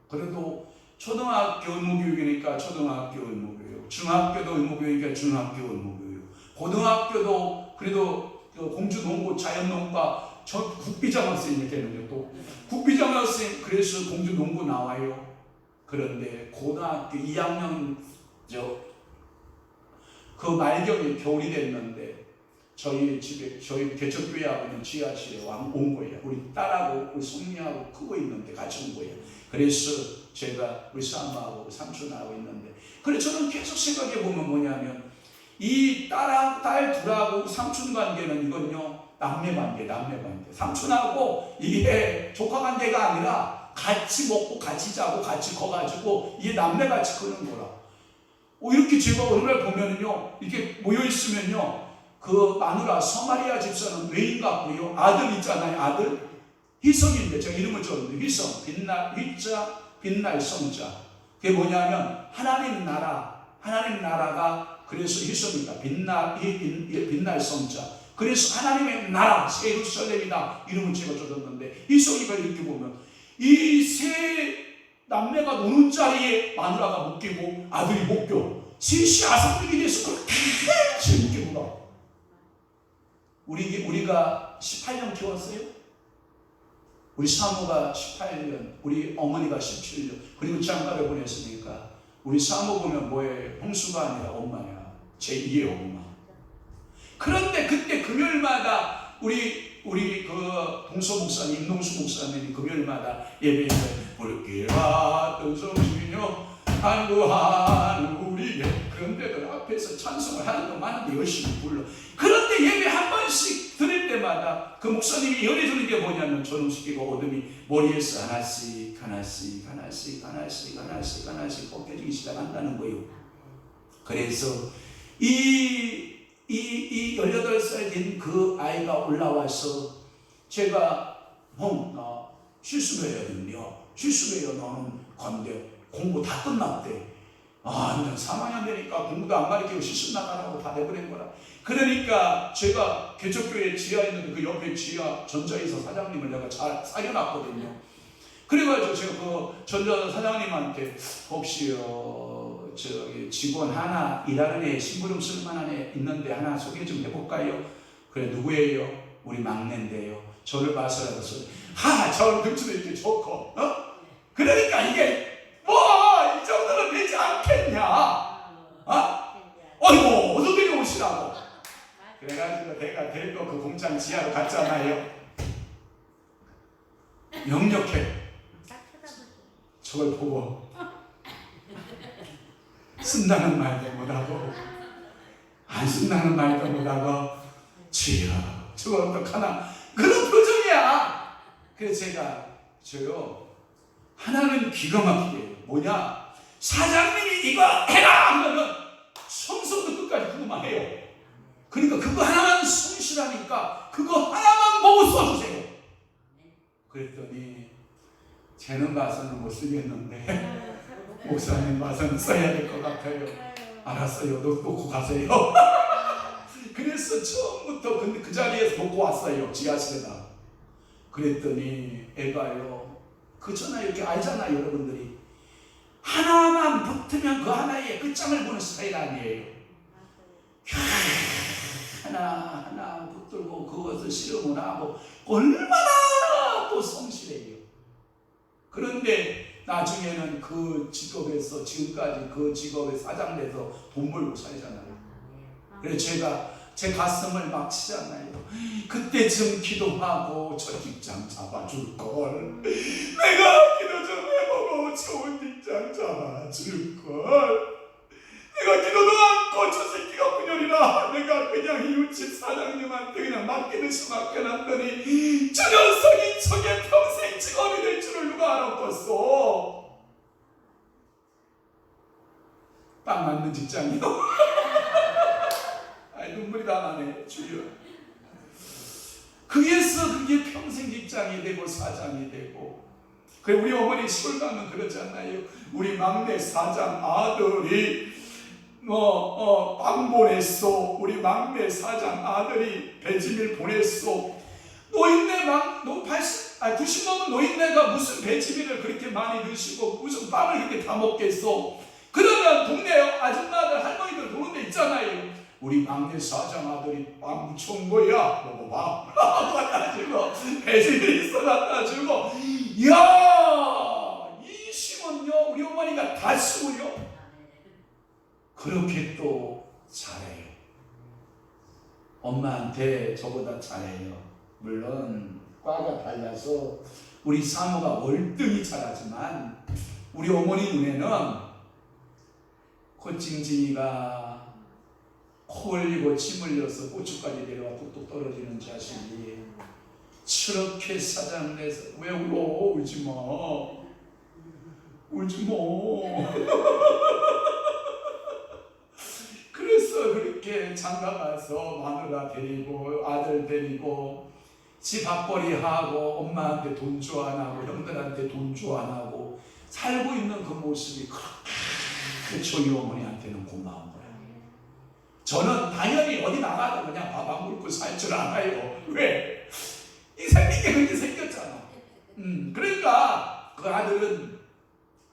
그래도 초등학교 의무교육이니까 초등학교 의무교육, 중학교도 의무교육이니까 중학교 의무교육, 고등학교도 그래도 공주농구, 자연농가 저 국비장학생이 되는데 또 국비장학생 그래서 공주농구 나와요. 그런데 고등학교 2학년 그 말경에 겨울이 됐는데 저희 집에 저희 개척교회 아버지는 지하실에 온 거예요. 우리 딸하고 우리 손녀하고 크고 있는데 같이 온 거예요. 그래서 제가 우리 사모하고 삼촌하고 있는데, 그래 저는 계속 생각해 보면 뭐냐면 이 딸 둘하고 삼촌 관계는 이건요 남매 관계. 삼촌하고 이게 조카 관계가 아니라 같이 먹고 같이 자고 같이 커가지고 이게 남매같이 크는 거라. 이렇게 제가 어느 날 보면은요 이렇게 모여 있으면요 그 마누라 서마리아 집사는 외인 같고요, 아들 있잖아요, 아들 희성인데 제가 이름을 줬는데 희성, 빛날 성자. 그게 뭐냐면 하나님 나라가 그래서 희성이다. 빛날 성자. 그래서 하나님의 나라 예루살렘이다 이름을 제가 줬는데, 희성이가 이렇게 보면 이 세 남매가 노는 자리에 마누라가 묶이고 아들이 목교, 셋이 아삭들이 돼서 그렇게 재밌게 놀아. 우리가 18년 키웠어요. 우리 사모가 18년, 우리 어머니가 17년, 그리고 장가를 보냈으니까 우리 사모 보면 뭐예요? 홍수가 아니라 엄마야. 제2의 엄마. 그런데 그때 금요일마다 우리 그 동서 목사님, 임동수 목사님이 금요일마다 예배에 불길 왔던 성신여 안구하는 우리의, 그런데 그 앞에서 찬송을 하는 동안 열심히 불러. 그런데 예배 한 번씩 드릴 때마다 그 목사님이 연해주는 게 뭐냐면 전웅식이가 어둠이 머리에서 하나씩 벗겨지기 시작한다는 거예요. 그래서 이 18살 된 그 아이가 올라와서 제가 형 실수해야겠네요. 실수해요. 너는 건데 공부 다 끝났대. 이제 3학년 되니까 공부도 안 가르치고 실수 나가라고 다 내버린 거라. 그러니까 제가 개척교회 지하에 있는 그 옆에 지하 전자이사 사장님을 내가 잘 사귀어놨거든요. 그래가지고 제가 그 전자 사장님한테 혹시 저기 직원 하나 일하는 애 심부름 쓸만한 애 있는데 하나 소개 좀 해볼까요? 그래, 누구예요? 우리 막내인데요. 저를 봐서라도 저 등치도 이렇게 좋고 그러니까 이게 이 정도는 되지 않겠냐? 어이구 어서 데려오시라고. 그래가지고 내가 데리고 그 공장 지하로 갔잖아요. 역력해. 저걸 보고 쓴다는 말도 못하고 안 쓴다는 말도 못하고 주여 저걸 어떡하나 그런 표정이야. 그래서 저요 하나는 기가 막히게 뭐냐, 사장님이 이거 해라 하면은 성서부터 끝까지 그거만 해요. 그러니까 그거 하나만 성실하니까 그거 하나만 보고 써주세요. 그랬더니 쟤는 봐서는 못 쓰겠는데 목사님 봐서는 써야 될 것 같아요. 알았어요. 놓고 가세요. 그래서 처음부터 근데 그 자리에서 놓고 왔어요. 지하실에다. 그랬더니 애가요, 그잖아요. 이렇게 알잖아요. 여러분들이 하나만 붙으면 그 하나의 끝장을 보는 스타일 아니에요. 하나 붙들고 그것을 실험을 하고 얼마나 또 성실해요. 그런데 나중에는 그 직업에서 지금까지 그 직업에 사장 돼서 돈 벌고 살잖아요. 그래서 제 가슴을 막 치잖아요. 그때쯤 기도하고 저 직장 잡아줄 걸. 내가 기도 좀 해보고 좋은 직장 잡아줄 걸. 내가 기도도 않고 저 새끼가 분열이라 내가 그냥 이웃집 사장님한테 그냥 맡겨놨더니 저 녀석이 저게 평생 직업이 될 줄을 누가 알았겠어. 딱 맞는 직장이요. 눈물이 다 나네. 주여. 그게 평생 직장이 되고 사장이 되고. 그래 우리 어머니 시골 가면 그러지 않나요? 우리 막내 사장 아들이 빵 보냈어. 우리 막내 사장 아들이 배지밀 보냈어. 노인네 90 넘은 노인네가 무슨 배지밀을 그렇게 많이 드시고 무슨 빵을 그렇게 다 먹겠어. 그러면 동네 아줌마들 할머니들 노는 데 있잖아요. 우리 막내 사장 아들이 빵 묻혀온 거야. 먹어봐. 가지고 배지밀 써놨다 주고. 이야, 이 심은요 우리 어머니가 다 쓰고요. 그렇게 또 잘해요. 엄마한테 저보다 잘해요. 물론 과가 달라서 우리 사모가 월등히 잘하지만 우리 어머니 눈에는 콧징징이가 코 흘리고 침 흘려서 고추까지 내려와 뚝뚝 떨어지는 자식이 저렇게 사장내서 왜 울어? 울지 마. 울지 마. 그래서 그렇게 장가 가서 마누라 데리고 아들 데리고 집 밥벌이 하고 엄마한테 돈 줘 안 하고 형들한테 돈 줘 안 하고 살고 있는 그 모습이 그렇게 저희 어머니한테는 고마운 거예요. 저는 당연히 어디 나가도 그냥 밥 안 먹고 살 줄 알아요. 왜? 이 생긴 게 그렇게 생겼잖아. 그러니까 그 아들은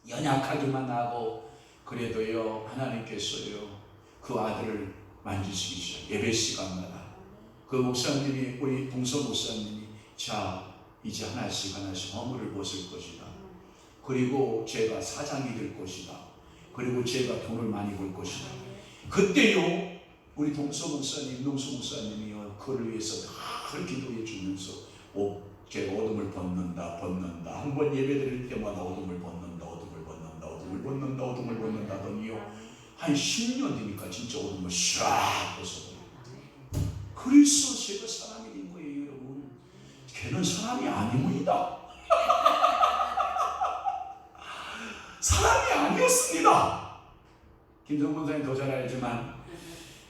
연약하기만 하고 그래도요 하나님께서요 그 아들을 만지시죠. 예배 시간마다 그 목사님이 우리 동서 목사님이 자 이제 하나씩 허물을 벗을 것이다. 그리고 제가 사장이 될 것이다. 그리고 제가 돈을 많이 벌 것이다. 그때요 우리 동서 목사님, 농수 목사님이요 그를 위해서 늘 기도해 주면서 제가 어둠을 벗는다. 한 번 예배 드릴 때마다 어둠을 벗는다 하더니요 한 10년 되니까 진짜 어둠을 쫙 벗어버려요. 그래서 제가 사람이 된 거예요, 여러분. 걔는 사람이 아니므이다. 사람이 아니었습니다. 김성근 선생님 더 잘 알지만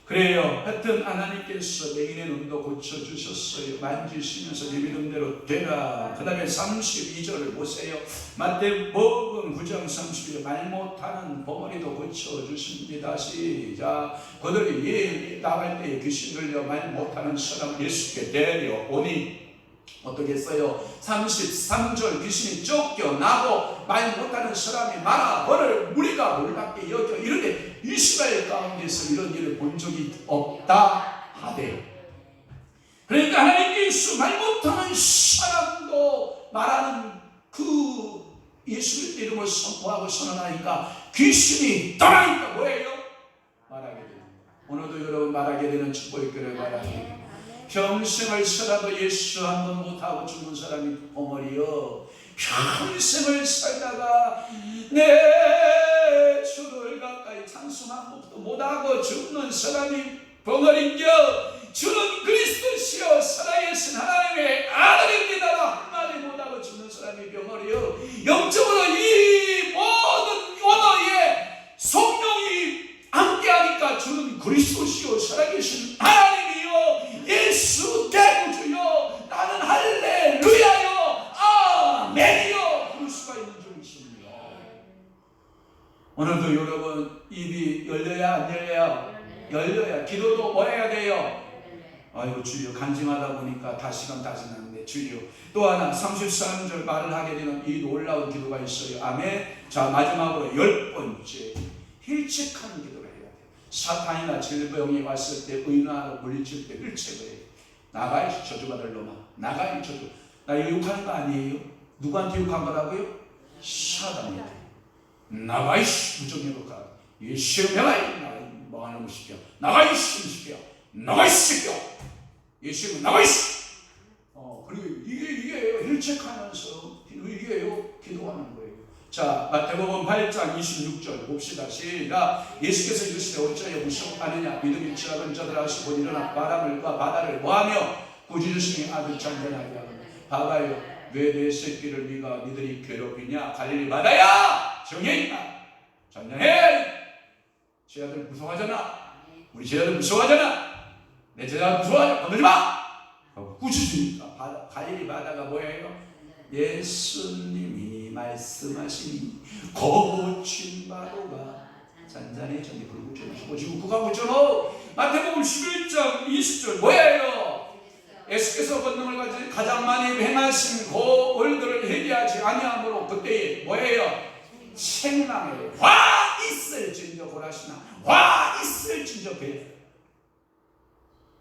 그래요. 하여튼 하나님께서 내 인의 눈도 고쳐주셨어요. 만지시면서 네 믿음대로 되라. 그 다음에 32절을 보세요. 마태복음 9장 32절 말 못하는 벙어리도 고쳐주십니다. 시작. 그들이 나갈 때에 귀신 들려 말 못하는 사람을 예수께 데려오니 어떻게 했어요? 33절 귀신이 쫓겨나고 말 못하는 사람이 많아 그를 무리가 놀랍게 여겨 이르되 이스라엘 가운데서 이런 일을 본 적이 없다 하되. 그러니까 하나님께서 말 못하는 사람도 말하는 그 예수의 이름을 선포하고 선언하니까 귀신이 떠나니까 뭐예요? 말하게 됩니다. 오늘도 여러분 말하게 되는 축복이 있기를 바랍니다. 평생을 살아도 예수 한 번 못하고 죽는 사람이 벙어리요. 평생을 살다가 내 주를 가까이 찬송 한 번도 못하고 죽는 사람이 벙어리인겨. 주는 그리스도시여 살아계신 하나님의 아들입니다. 한마디 못하고 죽는 사람이 벙어리요. 영적으로 이 모든 언어에 성령이 함께하니까 주는 그리스도시여 살아계신 하나님이요 예수 대구주여 나는 할렐루야요 아멘이요 그럴 수가 있는 줄 믿습니다. 오늘도 여러분 입이 열려야 안 열려야? 열려야. 기도도 뭐 해야 돼요? 아이고 주여 간증하다 보니까 다시금 나는데 주여. 또 하나 33절 말을 하게 되는 이 놀라운 기도가 있어요. 아멘. 자 마지막으로 10번째 힐책하는 기도를 해야 돼요. 사탄이나 질병이 왔을 때 의인하고 물리칠 때 힐책을 해요. 나가 이 저주받을 놈아. 나가 이 저주. 나 이거 욕하는 거 아니에요? 누구한테 욕한 거라고요? 사탄한테. 나가 이 무정해볼까. 이 시험해라 이 뭐하는 놈 시켜. 나가 이 시켜. 나가 이 시켜. 이 시험 나가 이 시켜. 그리고 이게 힐책하면서 이게요 기도하는 거예요. 자 마태복음 8장 26절 봅시다. 시작. 예수께서 이르시되 어찌하여 무서워하느냐 믿음이 작은 자들 하시고 일어나 바람과 바다를 뭐하며 구주주시니 아들 잔잔하게 하느냐. 봐봐요. 왜 내 새끼를 니들이 괴롭히냐. 갈릴리 바다야 정해 있나. 잔잔해. 제 아들 무서워하잖아. 우리 제 아들 무서워하잖아. 내 제자 무서워하잖아. 건들지 마. 구주주니까 갈릴리 바다가 뭐예요? 예수님이 말씀하시니 고친 바로가 잔잔해졌니 불구치고 지금 그가 묻잖아. 마태복음 11장 20절 뭐예요? 예수께서 권능을 가지고 가장 많이 행하신 그 일들을 회개하지 아니함으로 그때에 뭐예요? 생명에 화 있을진저 고라시나 화 있을진저 배.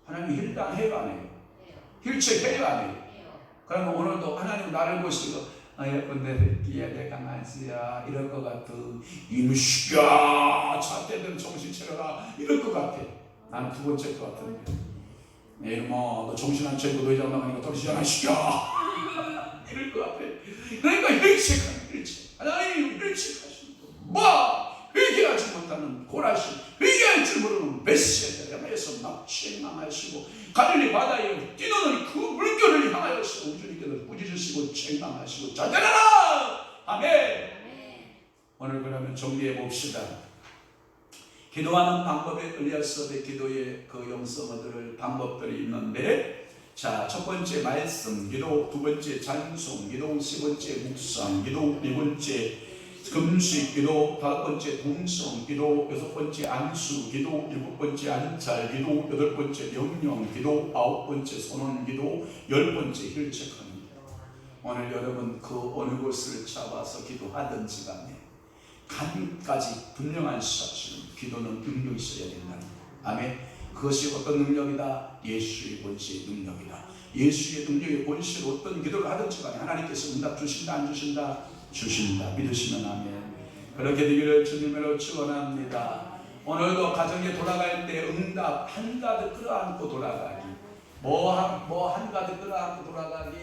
하나님 힐 안 해요 안 해요? 힐책해요 안 해요? 그러면 오늘도 하나님 나를 보시고 예쁜 내 새끼야 내 강아지야 이럴 것 같아. 임시야 잣대들 정신 차려라 이럴 것 같아. 나는 두 번째 것 같은데 이놈아 너 정신 안 차리고 너희 장 나가니까 정신 안 시켜 이럴 것 같아. 그러니까 일찍 하나님 일찍 하시 회개하지 못하는 고라시, 회개할 줄 모르는 베셋에서 막 책망하시고 갈릴리 바다에 뛰노는 그 물결을 향하여서 우주님께서 꾸짖으시고 책망하시고 자제하라. 아멘. 오늘 그러면 정리해 봅시다. 기도하는 방법에 엘리야스의 기도의 그 영성어들을 방법들이 있는데, 자, 첫 번째 말씀 기도, 두 번째 찬송 기도, 세 번째 묵상 기도, 네 번째 금식 기도, 다섯 번째 동성 기도, 여섯 번째 안수 기도, 일곱 번째 안찰 기도, 여덟 번째 명령 기도, 아홉 번째 선언 기도, 열 번째 힐책합니다. 오늘 여러분 그 어느 곳을 잡아서 기도하든지 간에 한 가지 분명한 사실은 기도는 능력이 있어야 된다. 아멘. 그것이 어떤 능력이다? 예수의 권세의 능력이다. 예수의 능력의 권세로 어떤 기도를 하든지 간에 하나님께서 응답 주신다 안 주신다? 주신다. 믿으시면 아멘. 그렇게 되기를 주님으로 축원합니다. 오늘도 가정에 돌아갈 때 응답 한가득 끌어안고 돌아가기. 뭐 한가득 끌어안고 돌아가기?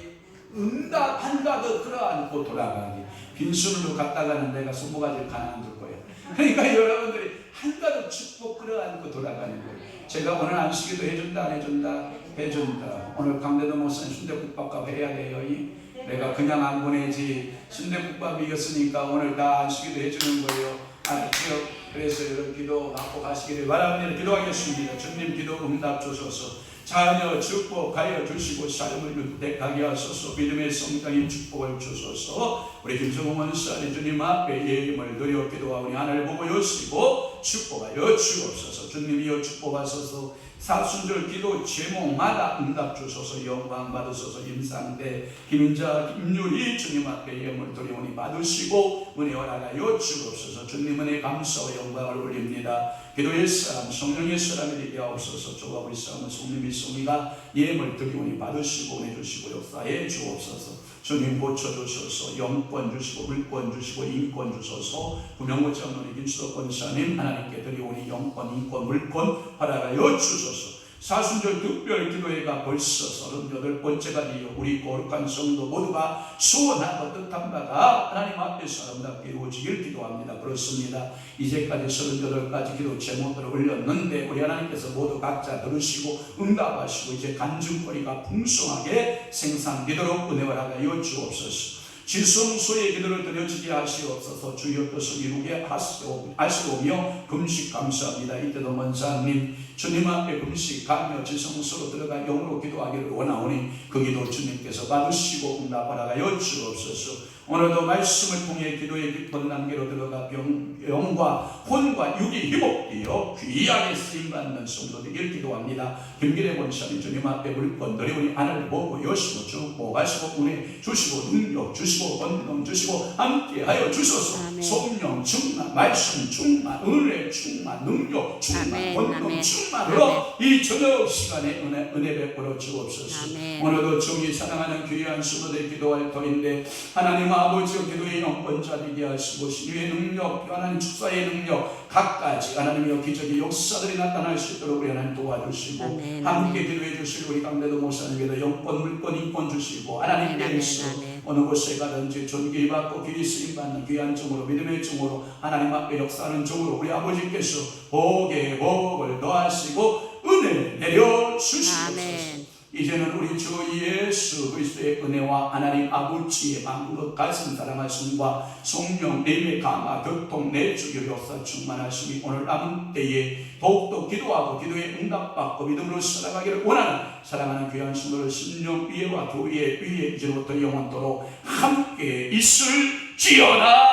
응답 한가득 끌어안고 돌아가기. 빈손으로 갔다가는 내가 20가지를 가난한 줄 거예요. 그러니까 여러분들이 한가득 축복 끌어안고 돌아가는 거예요. 제가 오늘 안식일도 해준다 안 해준다? 해준다. 오늘 강대도 목사님 순대국밥값 해야 돼요. 내가 그냥 안 보내지. 순대국밥이 이겼으니까 오늘 다 안식일도 해주는 거예요. 알았죠? 그래서 여러분 기도 받고 가시기를 바랍니다. 기도하겠습니다. 주님 기도 응답 주소서. 자녀 축복하여 주시고 삶을 윤택하게 하소서. 믿음의 성장인 축복을 주소서. 우리 김성호 원사님 주님 앞에 예임을 드려 기도하오니 하늘 보고 여시고 축복하여 주옵소서. 주님이여 축복하소서. 사순절 기도 제목마다 응답 주소서. 영광 받으소서. 임상대 김인자 김유리 주님 앞에 예임을 드려오니 받으시고 은혜 허락하여 주옵소서. 주님 은혜 감사와 영광을 올립니다. 기도의 사람 성령의 사람이 되게 하옵소서. 저와 우리 사람은 성령의 성의가 예임을 드리오니 받으시고 은혜 주시고 역사해 주옵소서. 주님 고쳐주소서. 영권 주시고 물권 주시고 인권 주소서. 구명고치 없는 김수덕 권사님 하나님께 드리오니 영권 인권 물권 허락하여 주소서. 사순절 특별 기도회가 벌써 38번째가 되어 우리 거룩한 성도 모두가 소원하고 뜻한 바가 하나님 앞에서 아름답게 이루어지길 기도합니다. 그렇습니다. 이제까지 38가지 기도 제목들을 올렸는데 우리 하나님께서 모두 각자 들으시고 응답하시고 이제 간증거리가 풍성하게 생산되도록 은혜 허락하여 주옵소서. 지성소의 기도를 드려지게 하시옵소서. 주여 뜻을 이루게 하시오며 금식 감사합니다. 이때도 원사님 주님 앞에 금식하며 지성소로 들어가 영으로 기도하기를 원하오니 그 기도 주님께서 받으시고 응답하라가여 주옵소서. 오늘도 말씀을 통해 기도의 깊은 단계로 들어가 영과 혼과 육이 회복되어 귀하게 쓰임받는 성도 되길 기도합니다. 김길의 원사님 주님 앞에 물건 드리오니 하늘 보고 여시고 축복하시고 은혜 주시고 능력 주시고 권능 주시고 함께하여 주소서. 아멘. 성령 충만, 말씀 충만, 은혜 충만, 능력 충만, 아멘. 권능 충만으로 이 저녁 시간에 은혜 베풀어 주옵소서. 아멘. 오늘도 정이 사랑하는 귀한 수도들 기도할 터인데 하나님 아버지의 기도의 영권자 되게 하시고 신유의 능력, 하나님 축사의 능력 각가지 하나님의 기적의 역사들이 나타날 수 있도록 우리 하나님 도와주시고 아멘. 함께 기도해 주시고 우리 강대도 목사님께도 영권, 물권, 인권 주시고 하나님께서 어느 곳에 가든지 존귀 받고 귀히 쓰임받는 귀한 종으로 믿음의 종으로 하나님 앞에 역사하는 종으로 우리 아버지께서 복에 복을 더하시고 은혜 내려 주시옵소서. 이제는 우리 주 예수 그리스도의 은혜와 하나님 아버지의 만국 가슴 사랑하심과 성령 내의 강화 교통 내주의 역사 충만하심이 오늘 남은 때에 더욱더 기도하고 기도에 응답받고 믿음으로 살아가기를 원하는 사랑하는 귀한 성도를 심령 위에와 교회 위에 이제부터 영원토록 함께 있을지어다.